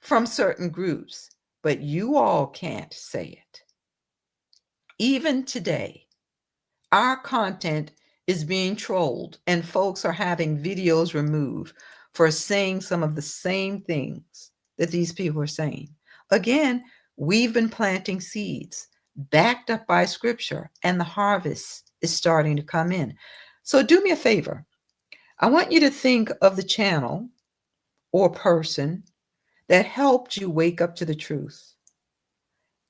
from certain groups, but you all can't say it. Even today, our content is being trolled and folks are having videos removed for saying some of the same things that these people are saying. Again, we've been planting seeds backed up by scripture, and the harvest is starting to come in. So do me a favor. I want you to think of the channel or person that helped you wake up to the truth,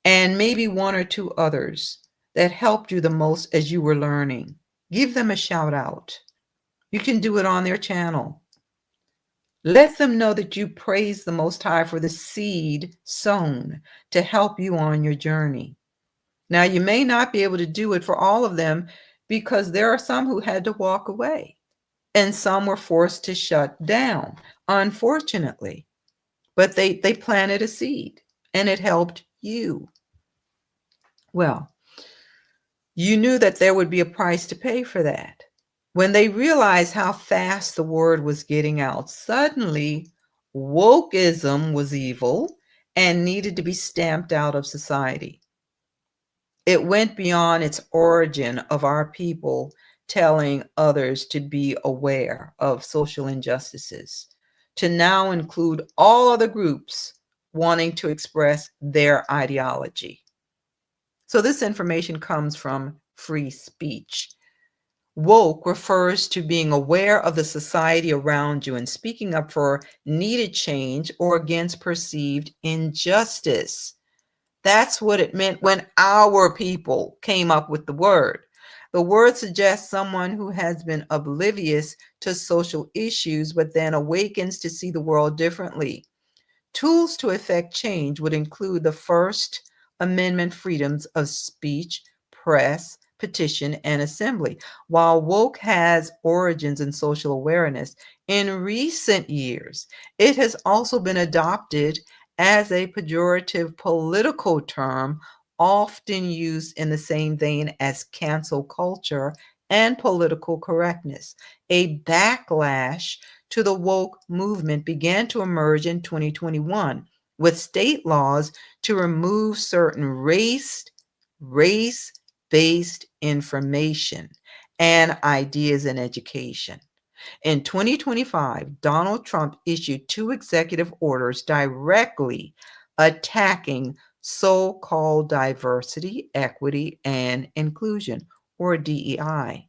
and maybe one or two others that helped you the most as you were learning. Give them a shout out. You can do it on their channel. Let them know that you praise the Most High for the seed sown to help you on your journey. Now, you may not be able to do it for all of them because there are some who had to walk away and some were forced to shut down, unfortunately. But they planted a seed and it helped you. Well, you knew that there would be a price to pay for that. When they realized how fast the word was getting out, suddenly wokeism was evil and needed to be stamped out of society. It went beyond its origin of our people telling others to be aware of social injustices, to now include all other groups wanting to express their ideology. So this information comes from free speech. Woke refers to being aware of the society around you and speaking up for needed change or against perceived injustice. That's what it meant when our people came up with the word. The word suggests someone who has been oblivious to social issues, but then awakens to see the world differently. Tools to effect change would include the First Amendment freedoms of speech, press, petition, and assembly. While woke has origins in social awareness, in recent years, it has also been adopted as a pejorative political term, often used in the same vein as cancel culture and political correctness. A backlash to the woke movement began to emerge in 2021 with state laws to remove certain race-based information and ideas in education. In 2025, Donald Trump issued two executive orders directly attacking so-called diversity, equity, and inclusion, or DEI.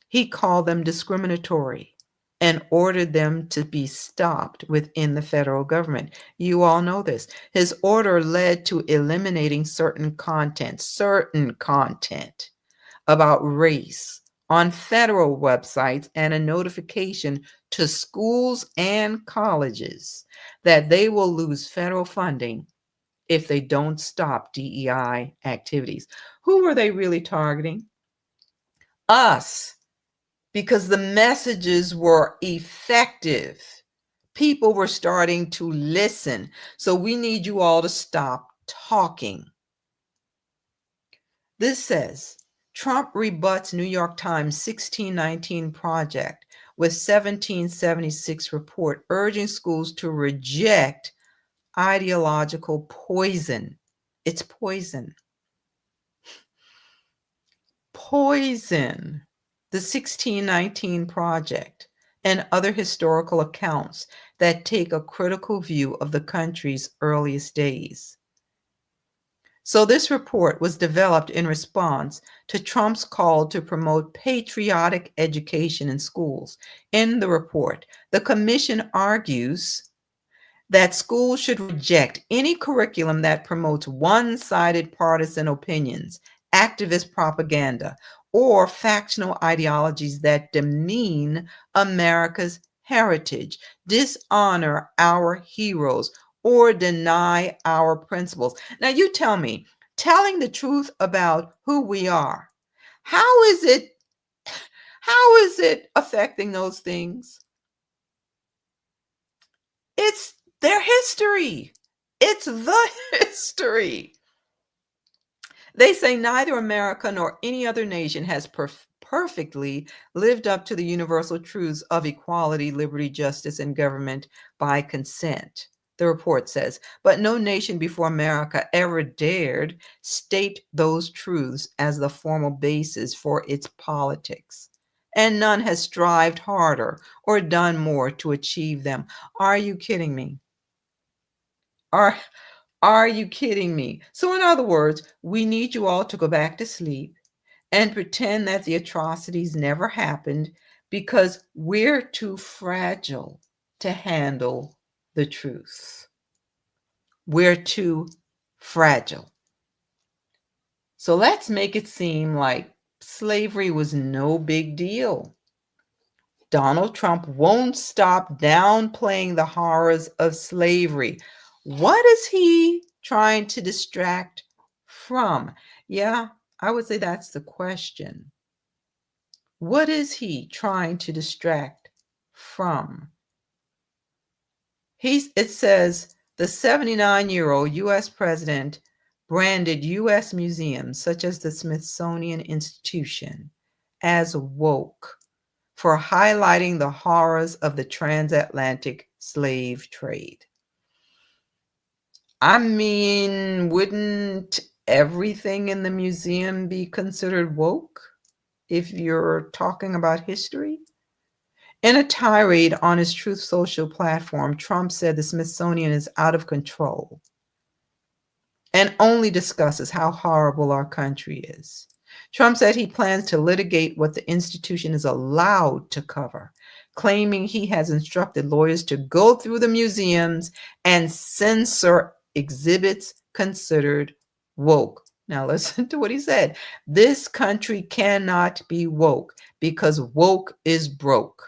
He called them discriminatory and ordered them to be stopped within the federal government. You all know this. His order led to eliminating certain content about race on federal websites and a notification to schools and colleges that they will lose federal funding if they don't stop DEI activities. Who were they really targeting? Us, because the messages were effective. People were starting to listen. So we need you all to stop talking. This says Trump rebuts New York Times 1619 project with 1776 report urging schools to reject ideological poison. It's poison. Poison. The 1619 project and other historical accounts that take a critical view of the country's earliest days. So this report was developed in response to Trump's call to promote patriotic education in schools. In the report, the commission argues that schools should reject any curriculum that promotes one-sided partisan opinions, activist propaganda, or factional ideologies that demean America's heritage, dishonor our heroes, or deny our principles. Now you tell me, telling the truth about who we are, how is it affecting those things? It's their history. It's the history. They say neither America nor any other nation has perfectly lived up to the universal truths of equality, liberty, justice, and government by consent. The report says, but no nation before America ever dared state those truths as the formal basis for its politics. And none has strived harder or done more to achieve them. Are you kidding me? Are you kidding me? So in other words, we need you all to go back to sleep and pretend that the atrocities never happened because we're too fragile to handle the truth. We're too fragile. So let's make it seem like slavery was no big deal. Donald Trump won't stop downplaying the horrors of slavery. What is he trying to distract from? Yeah, I would say that's the question. What is he trying to distract from? It says the 79-year-old U.S. president branded U.S. museums such as the Smithsonian Institution as woke for highlighting the horrors of the transatlantic slave trade. I mean, wouldn't everything in the museum be considered woke if you're talking about history? In a tirade on his Truth Social platform, Trump said the Smithsonian is out of control and only discusses how horrible our country is. Trump said he plans to litigate what the institution is allowed to cover, claiming he has instructed lawyers to go through the museums and censor exhibits considered woke. Now listen to what he said. This country cannot be woke because woke is broke.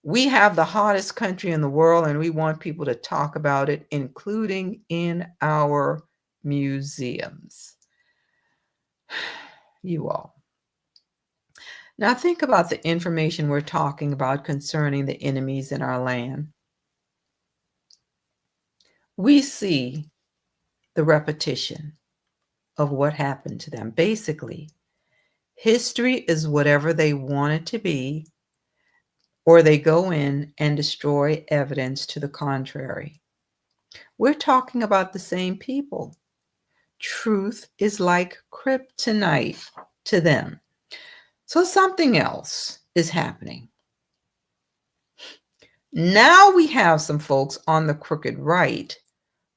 We have the hottest country in the world and we want people to talk about it, including in our museums. You all. Now think about the information we're talking about concerning the enemies in our land. We see the repetition of what happened to them. Basically, history is whatever they want it to be, or they go in and destroy evidence to the contrary. We're talking about the same people. Truth is like kryptonite to them. So something else is happening. Now we have some folks on the crooked right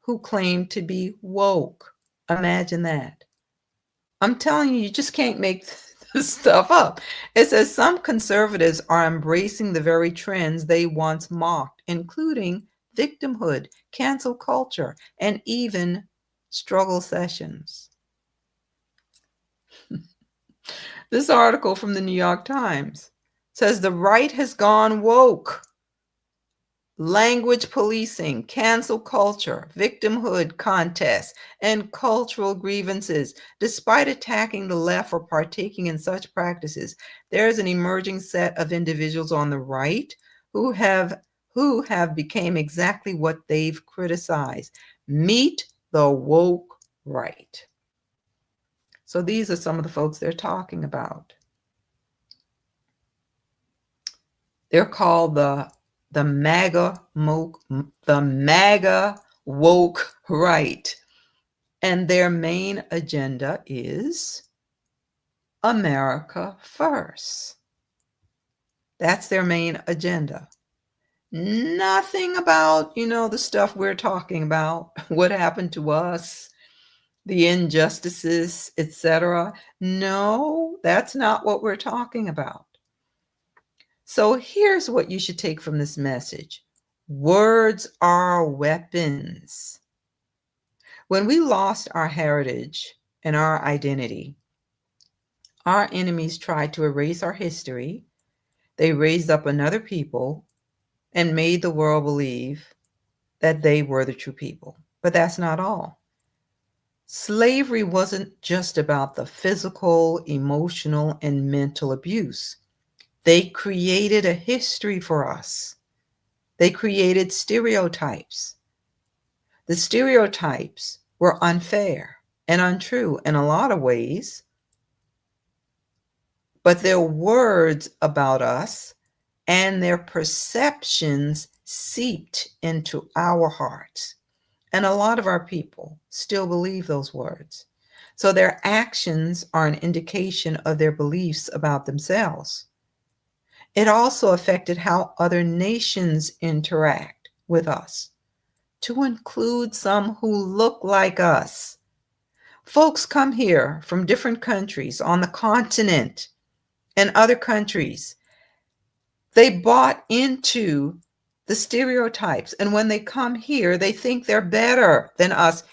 who claim to be woke. Imagine that. I'm telling you, you just can't make this stuff up. It says some conservatives are embracing the very trends they once mocked, including victimhood, cancel culture, and even struggle sessions. This article from the New York Times says the right has gone woke. Language policing, cancel culture, victimhood contests, and cultural grievances. Despite attacking the left for partaking in such practices, there is an emerging set of individuals on the right who have become exactly what they've criticized. Meet the woke right. So these are some of the folks they're talking about. They're called the MAGA woke right. And their main agenda is America first. That's their main agenda. Nothing about, the stuff we're talking about, what happened to us, the injustices, etc. No, that's not what we're talking about. So here's what you should take from this message. Words are weapons. When we lost our heritage and our identity, our enemies tried to erase our history. They raised up another people and made the world believe that they were the true people. But that's not all. Slavery wasn't just about the physical, emotional, and mental abuse. They created a history for us. They created stereotypes. The stereotypes were unfair and untrue in a lot of ways, but their words about us and their perceptions seeped into our hearts. And a lot of our people still believe those words. So their actions are an indication of their beliefs about themselves. It also affected how other nations interact with us, to include some who look like us. Folks come here from different countries on the continent and other countries. They bought into the stereotypes. And when they come here, they think they're better than us,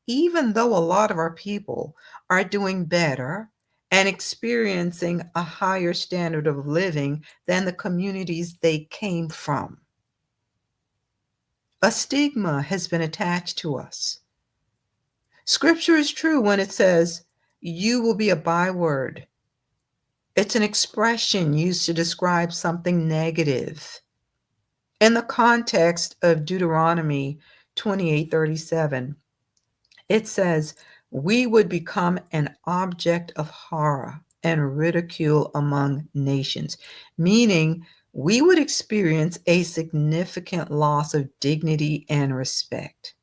even though a lot of our people are doing better and experiencing a higher standard of living than the communities they came from. A stigma has been attached to us. Scripture is true when it says, you will be a byword. It's an expression used to describe something negative. In the context of Deuteronomy 28:37, it says, we would become an object of horror and ridicule among nations, meaning we would experience a significant loss of dignity and respect.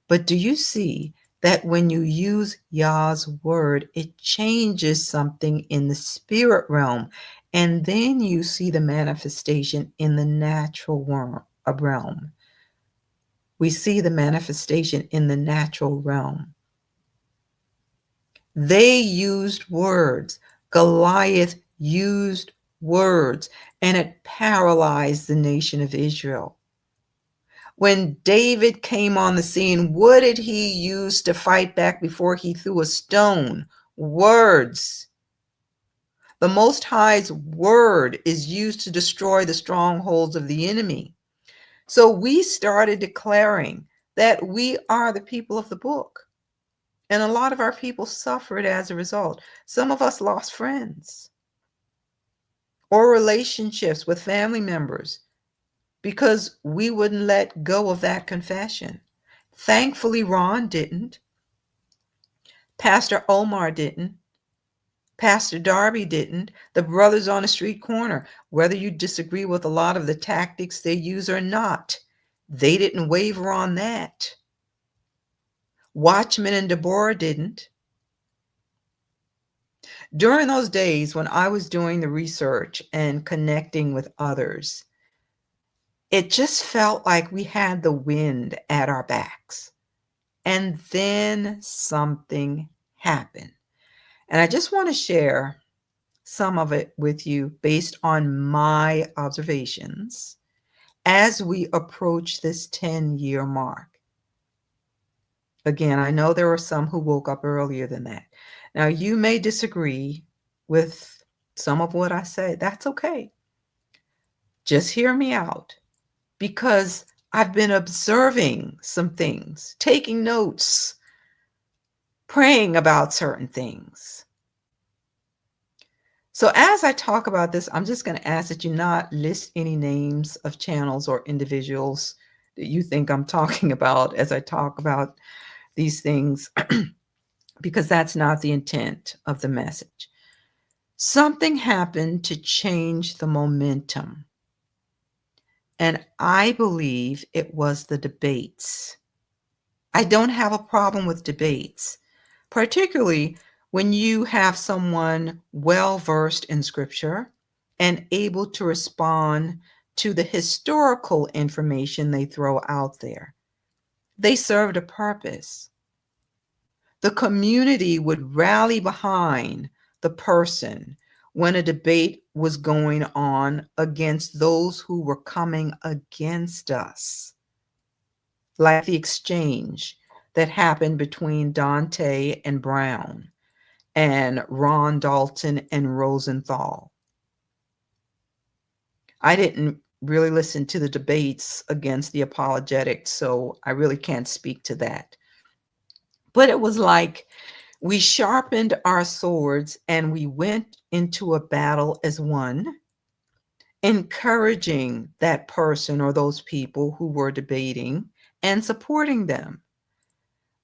But do you see that when you use Yah's word, it changes something in the spirit realm, and then you see the manifestation in the natural realm. We see the manifestation in the natural realm. They used words. Goliath used words, and it paralyzed the nation of Israel. When David came on the scene, what did he use to fight back before he threw a stone? Words. The Most High's word is used to destroy the strongholds of the enemy. So we started declaring that we are the people of the book. And a lot of our people suffered as a result. Some of us lost friends or relationships with family members because we wouldn't let go of that confession. Thankfully, Ron didn't. Pastor Omar didn't. Pastor Darby didn't. The brothers on the street corner, whether you disagree with a lot of the tactics they use or not, they didn't waver on that. Watchman and Deborah didn't. During those days when I was doing the research and connecting with others, it just felt like we had the wind at our backs. And then something happened. And I just want to share some of it with you based on my observations as we approach this 10-year mark. Again, I know there are some who woke up earlier than that. Now, you may disagree with some of what I say. That's okay. Just hear me out because I've been observing some things, taking notes, praying about certain things. So as I talk about this, I'm just going to ask that you not list any names of channels or individuals that you think I'm talking about as I talk about these things, because that's not the intent of the message. Something happened to change the momentum. And I believe it was the debates. I don't have a problem with debates, particularly when you have someone well-versed in scripture and able to respond to the historical information they throw out there. They served a purpose. The community would rally behind the person when a debate was going on against those who were coming against us, like the exchange that happened between Dante and Brown and Ron Dalton and Rosenthal. I didn't really listen to the debates against the apologetics, so I really can't speak to that. But it was like we sharpened our swords and we went into a battle as one, encouraging that person or those people who were debating and supporting them.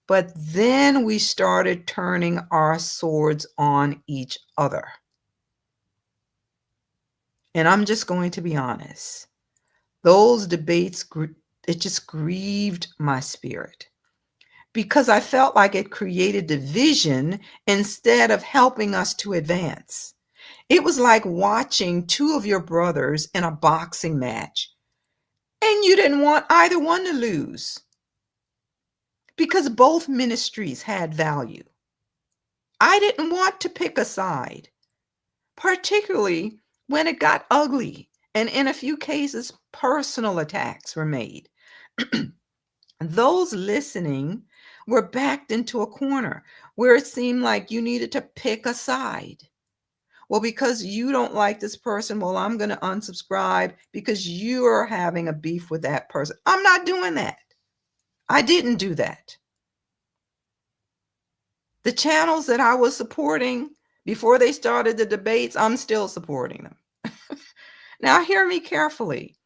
But then we started turning our swords on each other. And I'm just going to be honest. Those debates, it just grieved my spirit because I felt like it created division instead of helping us to advance. It was like watching two of your brothers in a boxing match, and you didn't want either one to lose because both ministries had value. I didn't want to pick a side, particularly when it got ugly and in a few cases, personal attacks were made. Those listening were backed into a corner where it seemed like you needed to pick a side. Well, because you don't like this person, well, I'm going to unsubscribe because you're having a beef with that person. I'm not doing that. I didn't do that. The channels that I was supporting before they started the debates, I'm still supporting them. Now, hear me carefully.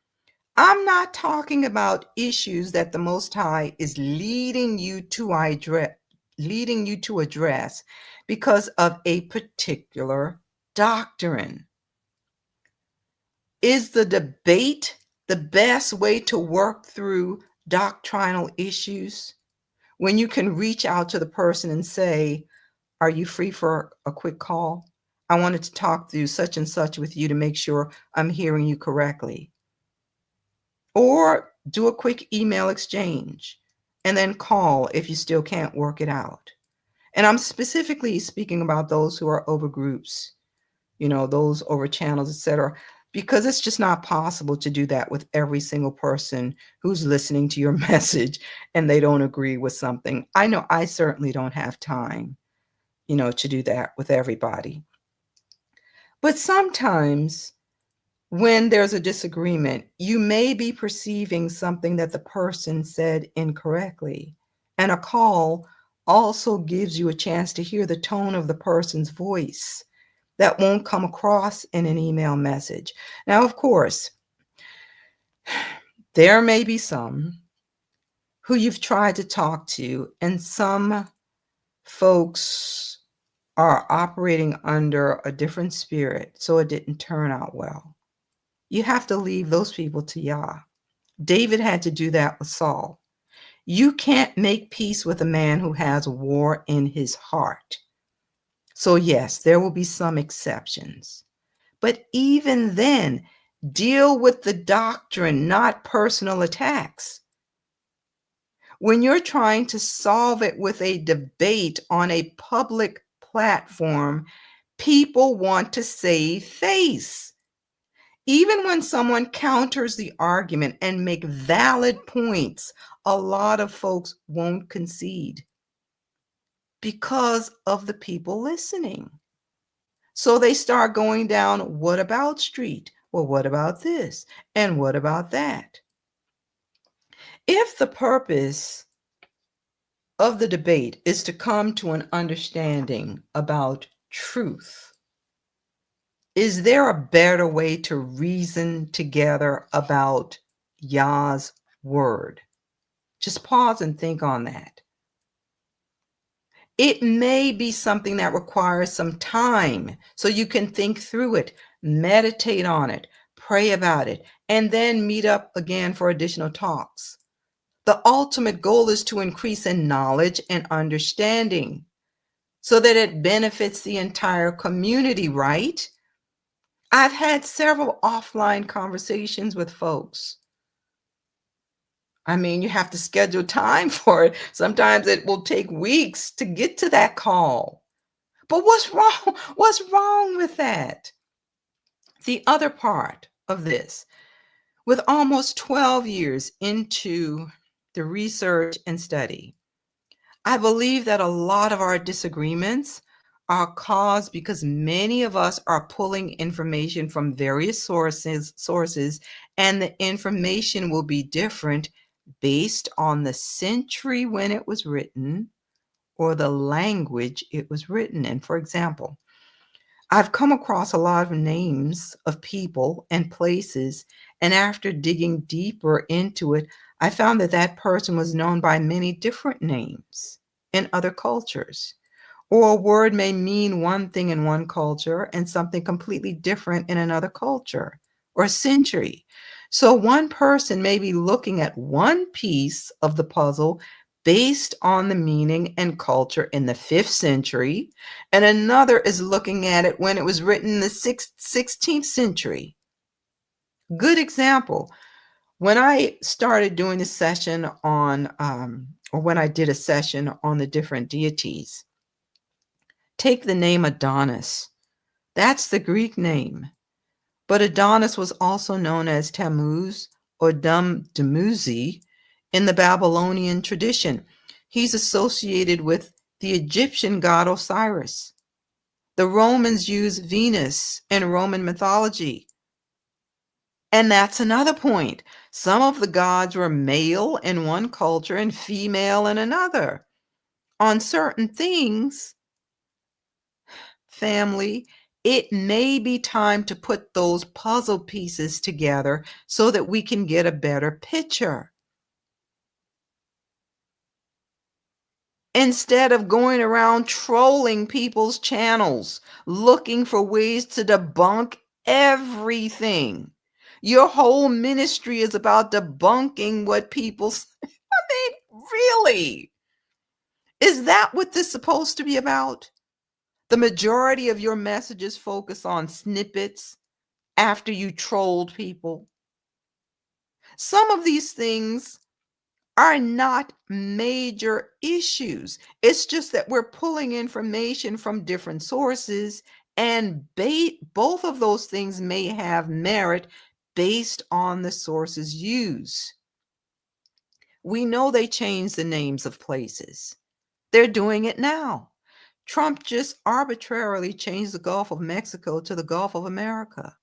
I'm not talking about issues that the Most High is leading you to address because of a particular doctrine. Is the debate the best way to work through doctrinal issues? When you can reach out to the person and say, are you free for a quick call? I wanted to talk through such and such with you to make sure I'm hearing you correctly. Or do a quick email exchange and then call if you still can't work it out. And I'm specifically speaking about those who are over groups, those over channels, etc., because it's just not possible to do that with every single person who's listening to your message and they don't agree with something. I know I certainly don't have time, to do that with everybody. But sometimes when there's a disagreement, you may be perceiving something that the person said incorrectly, and a call also gives you a chance to hear the tone of the person's voice that won't come across in an email message. Now, of course, there may be some who you've tried to talk to, and some folks are operating under a different spirit, so it didn't turn out well. You have to leave those people to Yah. David had to do that with Saul. You can't make peace with a man who has war in his heart. So, yes, there will be some exceptions. But even then, deal with the doctrine, not personal attacks. When you're trying to solve it with a debate on a public platform, people want to save face. Even when someone counters the argument and make valid points, a lot of folks won't concede because of the people listening. So they start going down, what about street? Well, what about this? And what about that? If the purpose of the debate is to come to an understanding about truth, is there a better way to reason together about Yah's word? Just pause and think on that. It may be something that requires some time so you can think through it, meditate on it, pray about it, and then meet up again for additional talks. The ultimate goal is to increase in knowledge and understanding so that it benefits the entire community, right? I've had several offline conversations with folks. I mean, you have to schedule time for it. Sometimes it will take weeks to get to that call. But what's wrong? What's wrong with that? The other part of this, with almost 12 years into the research and study, I believe that a lot of our disagreements are caused because many of us are pulling information from various sources, and the information will be different based on the century when it was written or the language it was written in. For example, I've come across a lot of names of people and places, and after digging deeper into it, I found that that person was known by many different names in other cultures. Or a word may mean one thing in one culture and something completely different in another culture or century. So one person may be looking at one piece of the puzzle based on the meaning and culture in the 5th century, and another is looking at it when it was written in the 16th century. Good example. When I started doing a session on, or when I did a session on the different deities, take the name Adonis. That's the Greek name. But Adonis was also known as Tammuz or Dumuzi in the Babylonian tradition. He's associated with the Egyptian god Osiris. The Romans used Venus in Roman mythology. And that's another point. Some of the gods were male in one culture and female in another. On certain things, family, it may be time to put those puzzle pieces together so that we can get a better picture. Instead of going around trolling people's channels, looking for ways to debunk everything. Your whole ministry is about debunking what people say. I mean, really? Is that what this is supposed to be about? The majority of your messages focus on snippets after you trolled people. Some of these things are not major issues. It's just that we're pulling information from different sources, and both of those things may have merit based on the sources used. We know they changed the names of places. They're doing it now. Trump just arbitrarily changed the Gulf of Mexico to the Gulf of America.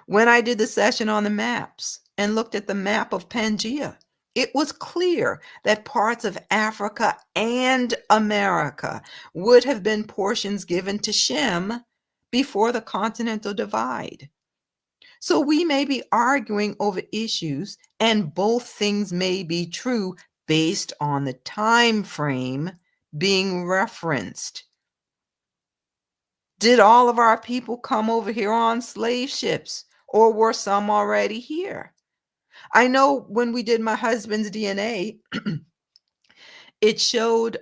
When I did the session on the maps and looked at the map of Pangaea, It was clear that parts of Africa and America would have been portions given to Shem before the continental divide. So we may be arguing over issues, and both things may be true based on the time frame being referenced. Did all of our people come over here on slave ships, or were some already here? I know when we did my husband's DNA, it showed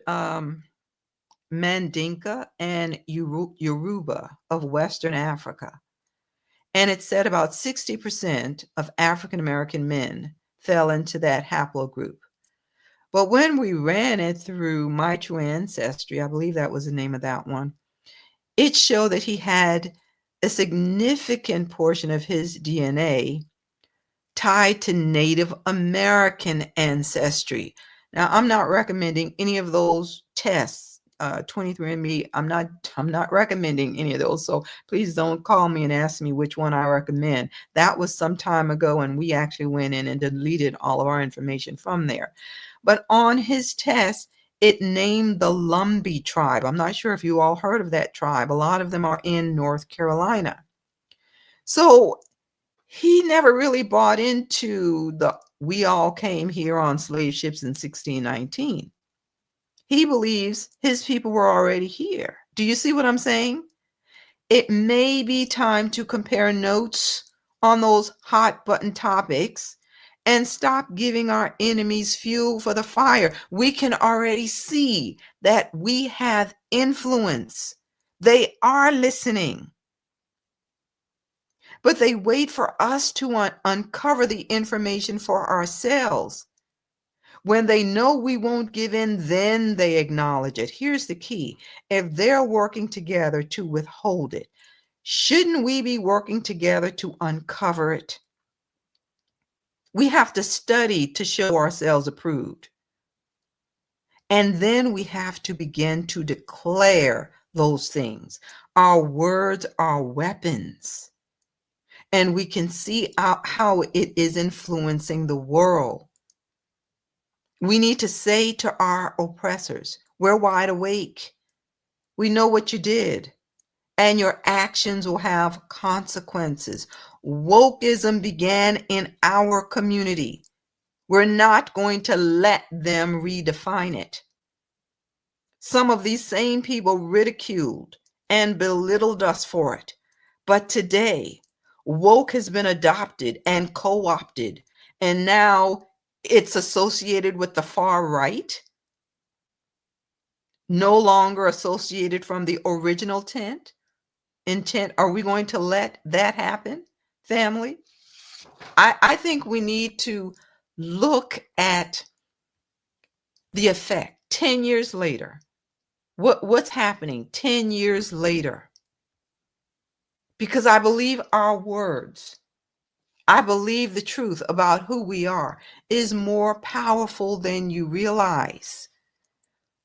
Mandinka and Yoruba of Western Africa. And it said about 60% of African American men fell into that haplogroup. But when we ran it through My True Ancestry, I believe that was the name of that one, it showed that he had a significant portion of his DNA tied to Native American ancestry. Now, I'm not recommending any of those tests. 23andMe, I'm not recommending any of those. So please don't call me and ask me which one I recommend. That was some time ago, and we actually went in and deleted all of our information from there. But on his test, it named the Lumbee tribe. I'm not sure if you all heard of that tribe. A lot of them are in North Carolina. So he never really bought into the we all came here on slave ships in 1619. He believes his people were already here. Do you see what I'm saying? It may be time to compare notes on those hot button topics and stop giving our enemies fuel for the fire. We can already see that we have influence. They are listening. But they wait for us to uncover the information for ourselves. When they know we won't give in, then they acknowledge it. Here's the key. If they're working together to withhold it, shouldn't we be working together to uncover it? We have to study to show ourselves approved. And then we have to begin to declare those things. Our words are weapons. And we can see how it is influencing the world. We need to say to our oppressors, we're wide awake. We know what you did, and your actions will have consequences. Wokeism began in our community. We're not going to let them redefine it. Some of these same people ridiculed and belittled us for it. But today, woke has been adopted and co-opted, and now it's associated with the far right, no longer associated from the original intent. Are we going to let that happen, family? I think we need to look at the effect 10 years later. What's happening 10 years later? Because I believe our words, I believe the truth about who we are is more powerful than you realize.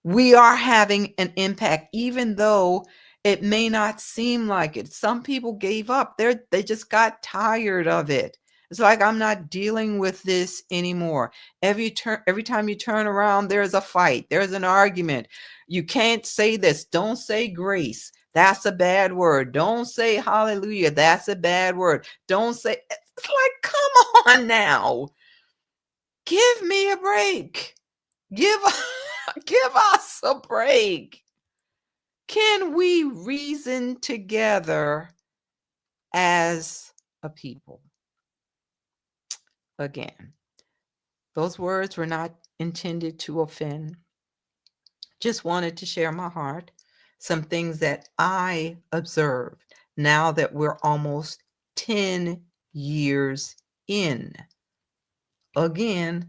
We are having an impact, even though it may not seem like it. Some people gave up. They just got tired of it. It's like, I'm not dealing with this anymore. Every time you turn around, there's a fight. There's an argument. You can't say this. Don't say grace. That's a bad word. Don't say hallelujah. That's a bad word. Don't say, it's like, come on now. Give me a break. Give us a break. Can we reason together as a people? Again, those words were not intended to offend. Just wanted to share my heart, some things that I observed now that we're almost 10 years in. Again,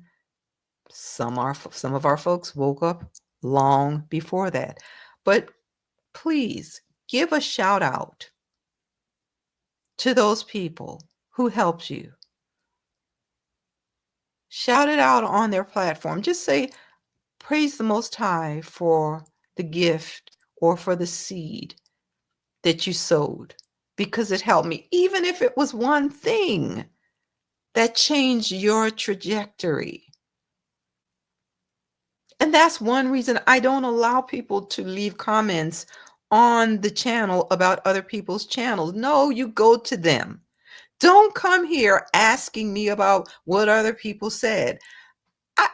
some of our folks woke up long before that. But please give a shout out to those people who helped you. Shout it out on their platform. Just say, praise the Most High for the gift or for the seed that you sowed, because it helped me. Even if it was one thing that changed your trajectory. And that's one reason I don't allow people to leave comments on the channel about other people's channels. No, you go to them. Don't come here asking me about what other people said. I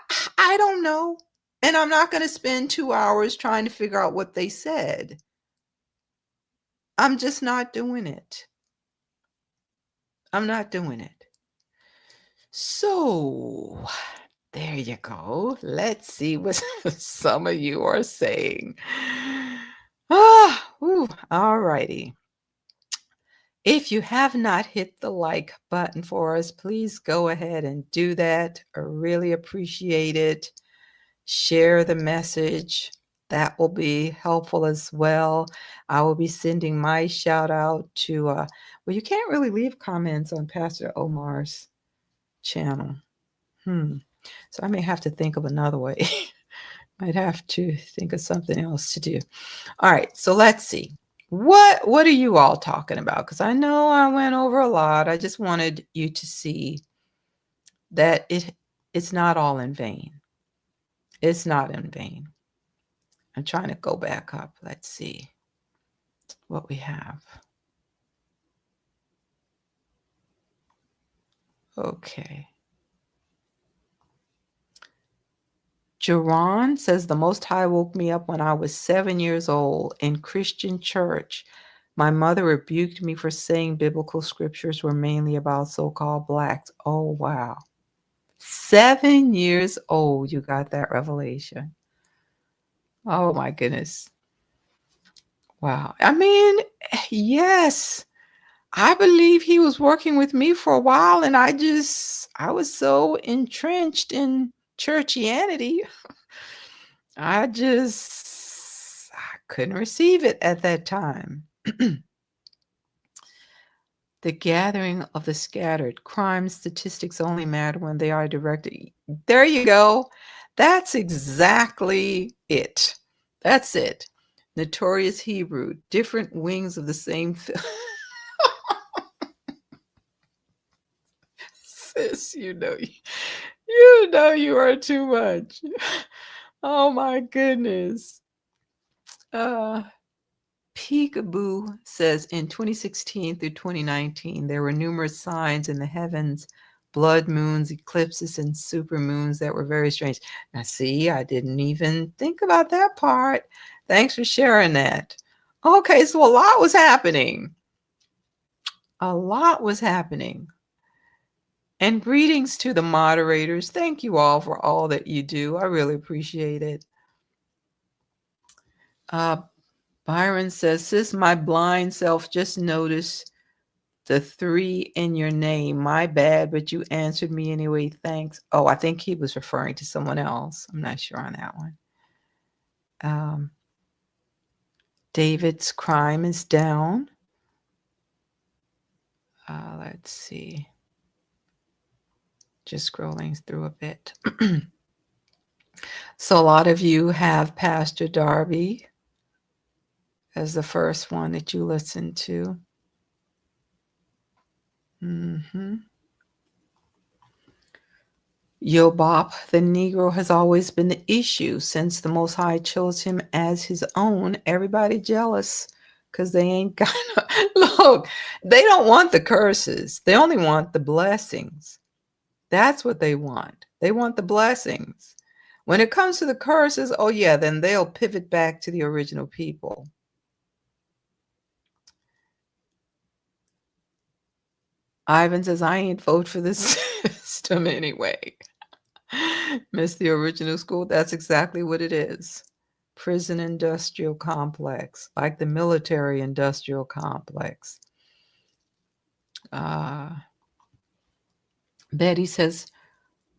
I don't know. And I'm not going to spend 2 hours trying to figure out what they said. I'm just not doing it. I'm not doing it. So, there you go. Let's see what some of you are saying. All righty. If you have not hit the like button for us, please go ahead and do that. I really appreciate it. Share the message. That will be helpful as well. I will be sending my shout out to, well, you can't really leave comments on Pastor Omar's channel. So I may have to think of another way. Might have to think of something else to do. All right, so let's see. What are you all talking about? Because I know I went over a lot. I just wanted you to see that it's not all in vain. It's not in vain. I'm trying to go back up. Let's see what we have. Okay. Jerron says the Most High woke me up when I was 7 years old in Christian church. My mother rebuked me for saying biblical scriptures were mainly about so-called blacks. Oh, wow. 7 years old, you got that revelation. Oh, my goodness. Wow. I mean, yes, I believe he was working with me for a while, and I was so entrenched in churchianity. I couldn't receive it at that time. The gathering of the scattered. Crime statistics only matter when they are directed. There you go. That's exactly it. That's it. Notorious Hebrew. Different wings of the same sis, you know you are too much. Oh my goodness. Peekaboo says in 2016 through 2019, there were numerous signs in the heavens, blood moons, eclipses, and supermoons that were very strange. Now, see, I didn't even think about that part. Thanks for sharing that. Okay, so a lot was happening. A lot was happening. And greetings to the moderators. Thank you all for all that you do. I really appreciate it. Byron says, sis, my blind self just noticed the 3 in your name. My bad, but you answered me anyway. Thanks. Oh, I think he was referring to someone else. I'm not sure on that one. David's crime is down. Let's see. Just scrolling through a bit. So a lot of you have Pastor Darby as the first one that you listened to. Yobop, the Negro, has always been the issue since the Most High chose him as his own. Everybody jealous because they ain't got look, they don't want the curses. They only want the blessings. That's what they want. They want the blessings. When it comes to the curses, oh yeah, then they'll pivot back to the original people. Ivan says, I ain't vote for this system anyway. Miss the original school? That's exactly what it is. Prison industrial complex, like the military industrial complex. Betty says,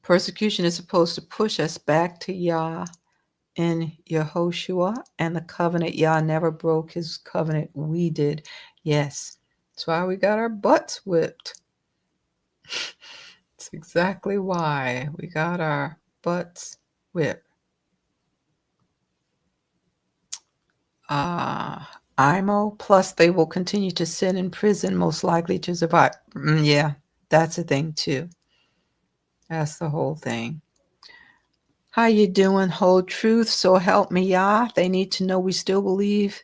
persecution is supposed to push us back to Yah in Yehoshua and the covenant. Yah never broke his covenant. We did. Yes. That's why we got our butts whipped. That's exactly why we got our butts whipped. IMO, plus they will continue to sit in prison, most likely to survive. Yeah, that's the thing too. That's the whole thing. How you doing? Whole truth, so help me Yah. They need to know we still believe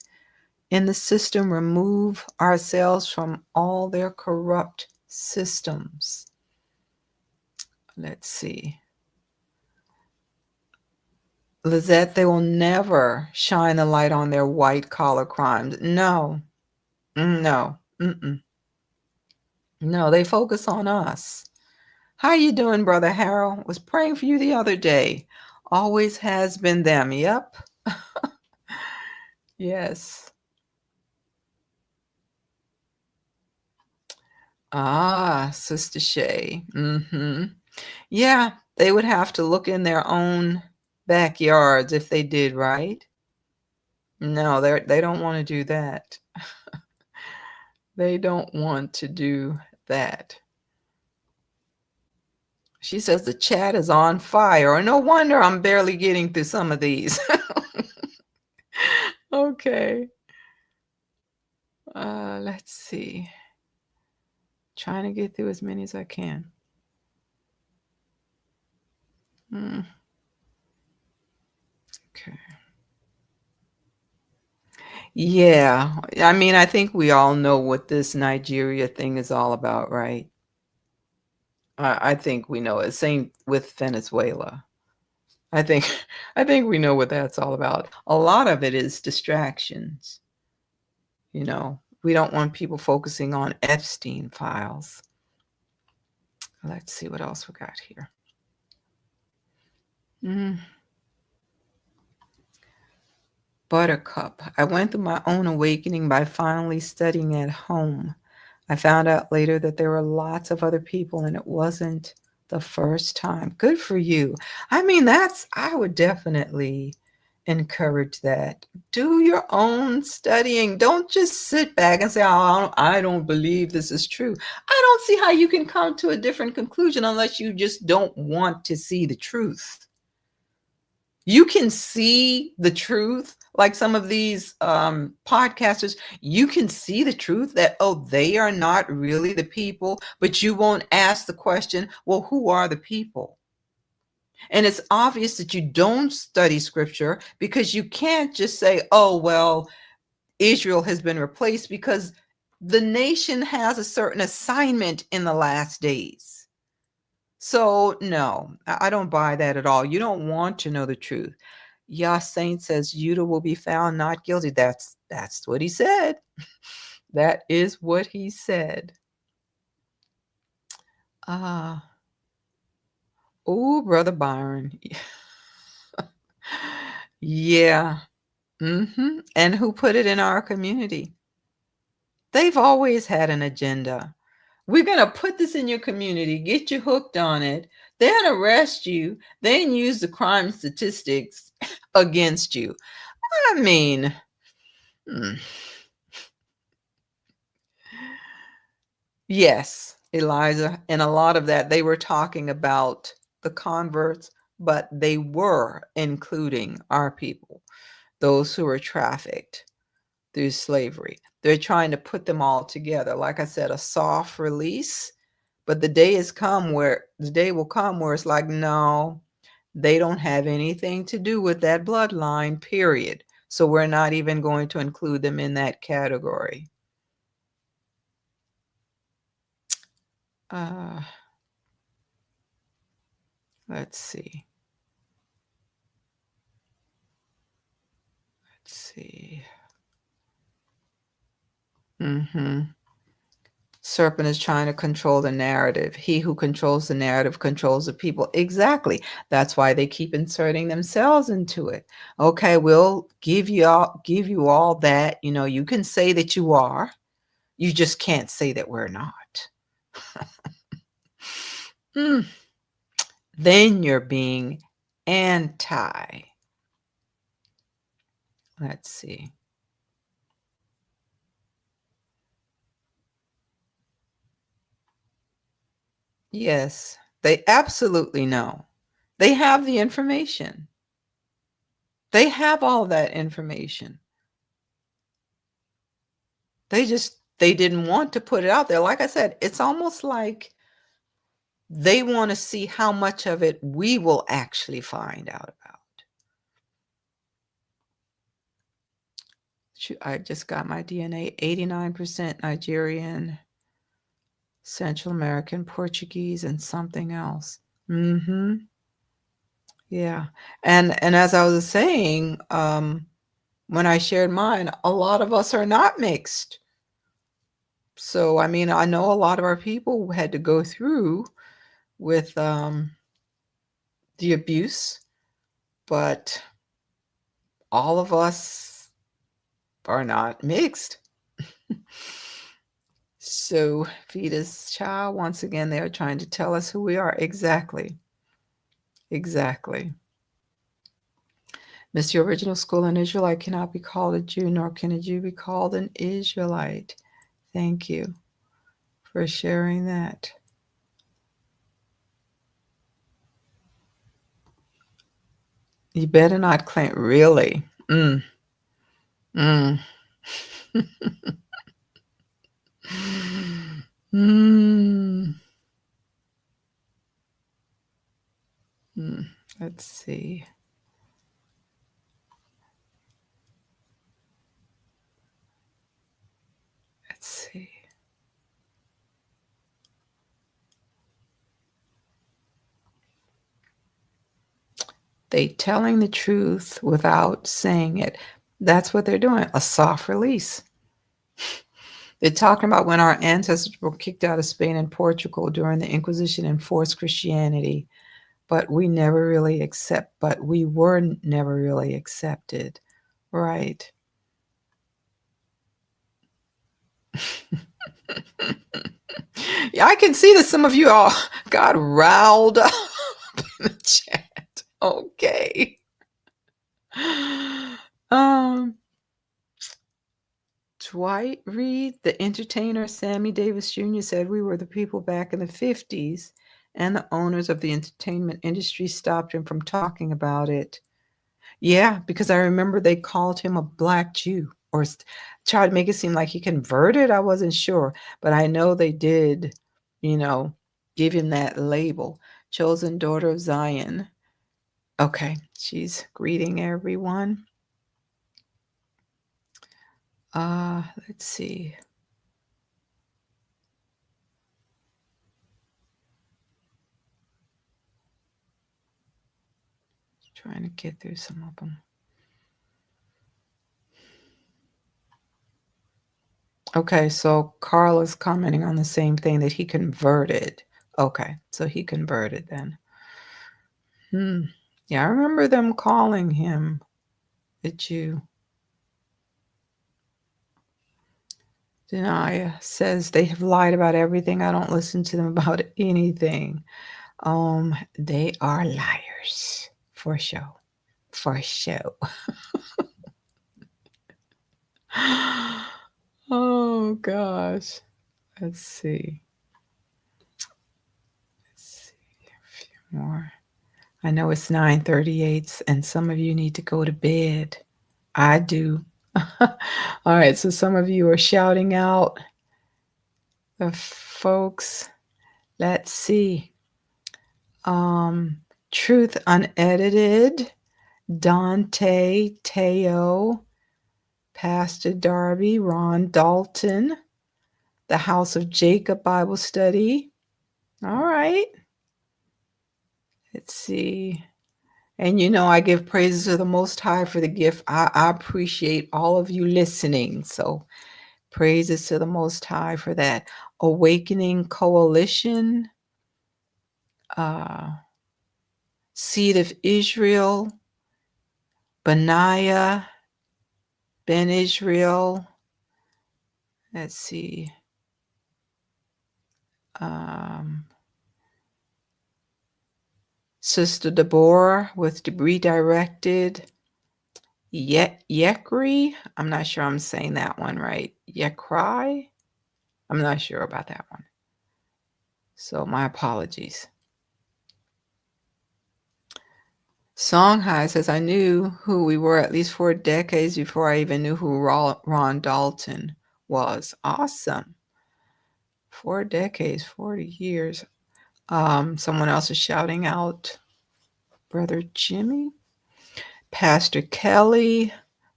in the system. Remove ourselves from all their corrupt systems. Let's see. Lizette, they will never shine a light on their white collar crimes. No, no, no. They focus on us. How you doing, Brother Harold? Was praying for you the other day. Always has been them. Yep. Yes. Ah, Sister Shay. Yeah, they would have to look in their own backyards if they did, right? No, they don't want to do that. They don't want to do that. She says the chat is on fire. No wonder I'm barely getting through some of these. Okay. Let's see. Trying to get through as many as I can. Okay. Yeah. I mean, I think we all know what this Nigeria thing is all about, right? I think we know it. Same with Venezuela. I think I think we know what that's all about. A lot of it is distractions. We don't want people focusing on Epstein files. Let's see what else we got here. Buttercup. I went through my own awakening by finally studying at home. I found out later that there were lots of other people and it wasn't the first time. Good for you. I mean, I would definitely encourage that. Do your own studying. Don't just sit back and say, oh, I don't believe this is true. I don't see how you can come to a different conclusion unless you just don't want to see the truth. You can see the truth, like some of these podcasters, you can see the truth that, oh, they are not really the people, but you won't ask the question, well, who are the people? And it's obvious that you don't study scripture because you can't just say, oh, well, Israel has been replaced, because the nation has a certain assignment in the last days. So no, I don't buy that at all. You don't want to know the truth. Yah Saint says Judah will be found not guilty. That's what he said. That is what he said. Oh, Brother Byron. Yeah. And who put it in our community? They've always had an agenda. We're going to put this in your community, get you hooked on it, then arrest you, then use the crime statistics against you. I mean, yes, Eliza, and a lot of that, they were talking about the converts, but they were including our people, those who were trafficked through slavery. They're trying to put them all together. Like I said, a soft release, but the day will come where it's like, no, they don't have anything to do with that bloodline, period. So we're not even going to include them in that category. Let's see. Serpent is trying to control the narrative. He who controls the narrative controls the people. Exactly. That's why they keep inserting themselves into it. Okay, we'll give you all that. You can say that you are. You just can't say that we're not. Then you're being anti. Let's see. Yes, they absolutely know. They have the information. They have all that information. They didn't want to put it out there. Like I said, it's almost like They want to see how much of it we will actually find out about. I just got my DNA, 89% Nigerian, Central American, Portuguese, and something else. Mm-hmm. Yeah. And as I was saying, when I shared mine, a lot of us are not mixed. So, I mean, I know a lot of our people had to go through with the abuse, but all of us are not mixed. So, fetus child, once again, they are trying to tell us who we are. Exactly. Exactly. Miss, your original school, an Israelite cannot be called a Jew, nor can a Jew be called an Israelite. Thank you for sharing that. You better not claim, really. Mm. Mm. Mm. Let's see. Let's see. They telling the truth without saying it. That's what they're doing. A soft release. They're talking about when our ancestors were kicked out of Spain and Portugal during the Inquisition and forced Christianity, but we were never really accepted. Right. Yeah, I can see that some of you all got riled up in the chat. Okay. Um, Dwight Reed, the entertainer Sammy Davis Jr., said we were the people back in the 50s, and the owners of the entertainment industry stopped him from talking about it. Yeah, because I remember they called him a black Jew or tried to make it seem like he converted. I wasn't sure, but I know they did, you know, give him that label. Chosen daughter of Zion. Okay, she's greeting everyone. Let's see. Trying to get through some of them. Okay, so Carl is commenting on the same thing that he converted. Okay, so he converted then. Yeah, I remember them calling him a Jew. Denia says they have lied about everything. I don't listen to them about anything. They are liars for show. For show. Oh gosh. Let's see. Let's see a few more. I know it's 9:38 and some of you need to go to bed. I do. All right, so some of you are shouting out. The folks, let's see. Truth Unedited, Dante, Teo, Pastor Darby, Ron Dalton, the House of Jacob Bible Study. All right. Let's see. And you know, I give praises to the Most High for the gift. I appreciate all of you listening. So praises to the Most High for that. Awakening Coalition, Seed of Israel, Benaiah, Ben Israel. Let's see. Sister Deborah with Redirected. Yekri. I'm not sure I'm saying that one right. Yekri. I'm not sure about that one. So my apologies. Songhai says, I knew who we were at least 4 decades before I even knew who Ron Dalton was. Awesome. 4 decades, 40 years. Someone else is shouting out, Brother Jimmy, Pastor Kelly,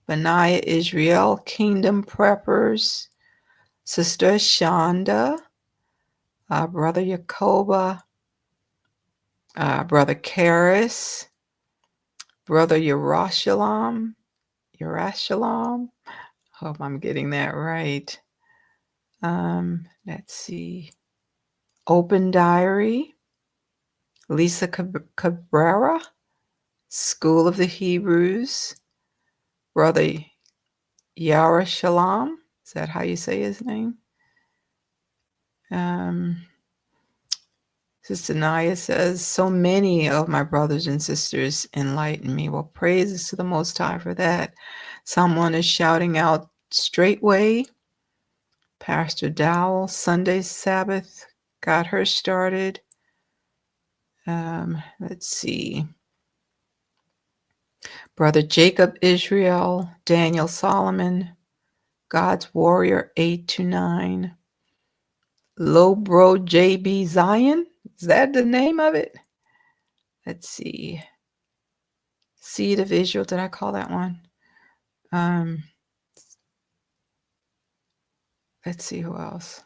Benaiah Israel, Kingdom Preppers, Sister Shonda, Brother Yakoba, Brother Karis, Brother Yerushalayim. Hope I'm getting that right. Let's see. Open Diary, Lisa Cabrera, School of the Hebrews, Brother Yerushalayim. Is that how you say his name? Sister Naya says, so many of my brothers and sisters enlighten me. Well, praises to the Most High for that. Someone is shouting out, Straightway. Pastor Dowell, Sunday Sabbath, got her started. Let's see. Brother Jacob Israel, Daniel Solomon, God's Warrior 829. Low Bro JB Zion, is that the name of it? Let's see. Seed of Israel, did I call that one? Let's see who else.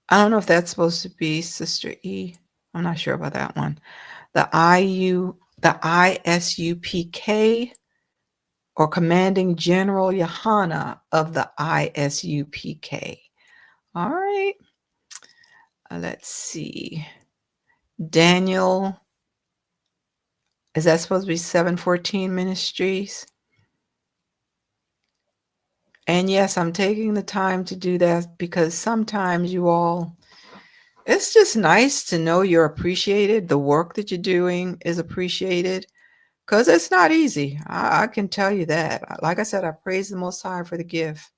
I don't know if that's supposed to be Sister E. I'm not sure about that one. The ISUPK, or Commanding General Yohana of the ISUPK. All right. Let's see. Daniel, is that supposed to be 714 Ministries? And yes, I'm taking the time to do that because sometimes you all, it's just nice to know you're appreciated. The work that you're doing is appreciated because it's not easy. I can tell you that. Like I said, I praise the Most High for the gift.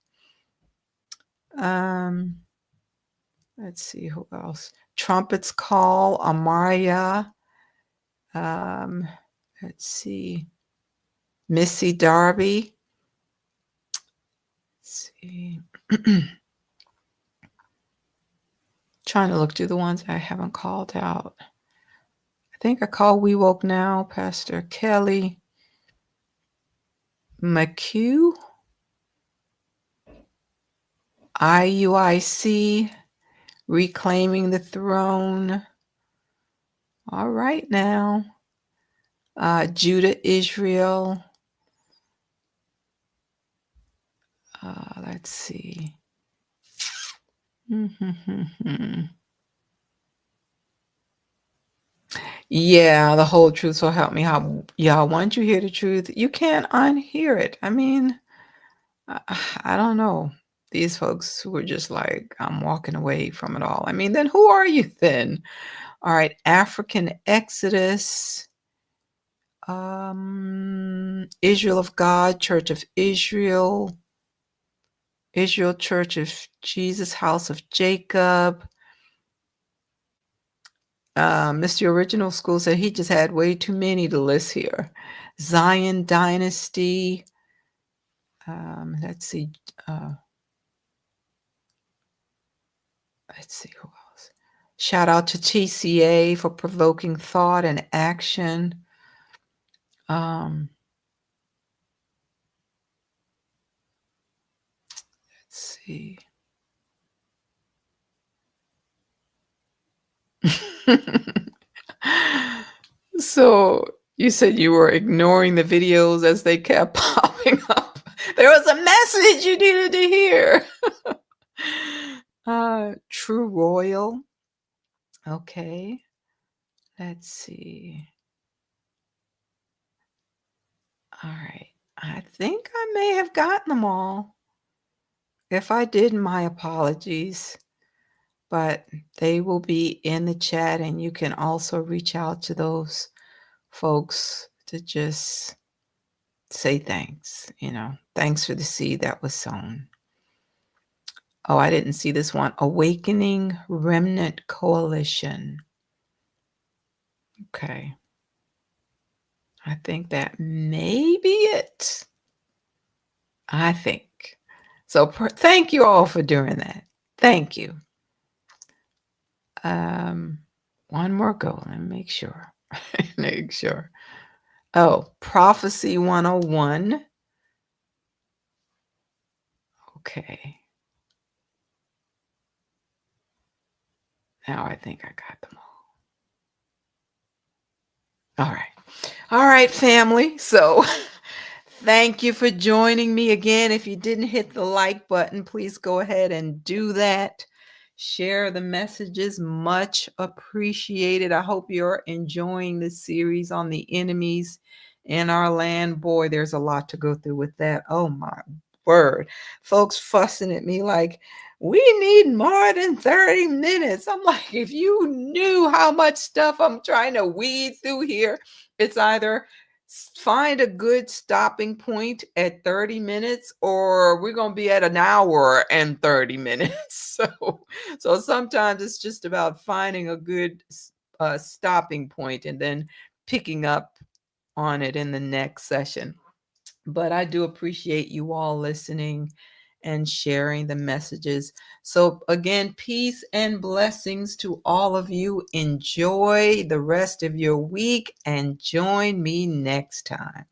Let's see who else. Trumpets Call, Amaria. Let's see. Missy Darby. Let's see. Trying to look through the ones I haven't called out. I think I called We Woke Now, Pastor Kelly. McHugh. IUIC. Reclaiming the Throne. All right now. Judah Israel. Let's see. Yeah, the whole truth, so help me. How y'all, once you hear the truth, you can't unhear it. I mean, I don't know. These folks who are just like, I'm walking away from it all. I mean, then who are you then? All right, African Exodus, Israel of God, Church of Israel, Israel Church of Jesus, House of Jacob. Mr. Original School said he just had way too many to list here. Zion Dynasty. Let's see. Let's see who else. Shout out to TCA for provoking thought and action. Let's see. So you said you were ignoring the videos as they kept popping up. There was a message you needed to hear. True Royal. Okay. Let's see. All right. I think I may have gotten them all. If I did, my apologies. But they will be in the chat, and you can also reach out to those folks to just say thanks. Thanks for the seed that was sown. Oh, I didn't see this one. Awakening Remnant Coalition. Okay. I think that may be it. I think. So thank you all for doing that. Thank you. Um, one more go. Let me make sure. Make sure. Oh, Prophecy 101. Okay. Now I think I got them all. All right. All right, family. So thank you for joining me again. If you didn't hit the like button, please go ahead and do that. Share the messages. Much appreciated. I hope you're enjoying this series on the enemies in our land. Boy, there's a lot to go through with that. Oh, my word. Folks fussing at me like, we need more than 30 minutes. I'm like, if you knew how much stuff I'm trying to weed through here, it's either find a good stopping point at 30 minutes or we're going to be at an hour and 30 minutes. So sometimes it's just about finding a good stopping point and then picking up on it in the next session. But I do appreciate you all listening and sharing the messages. So, again, peace and blessings to all of you. Enjoy the rest of your week and join me next time.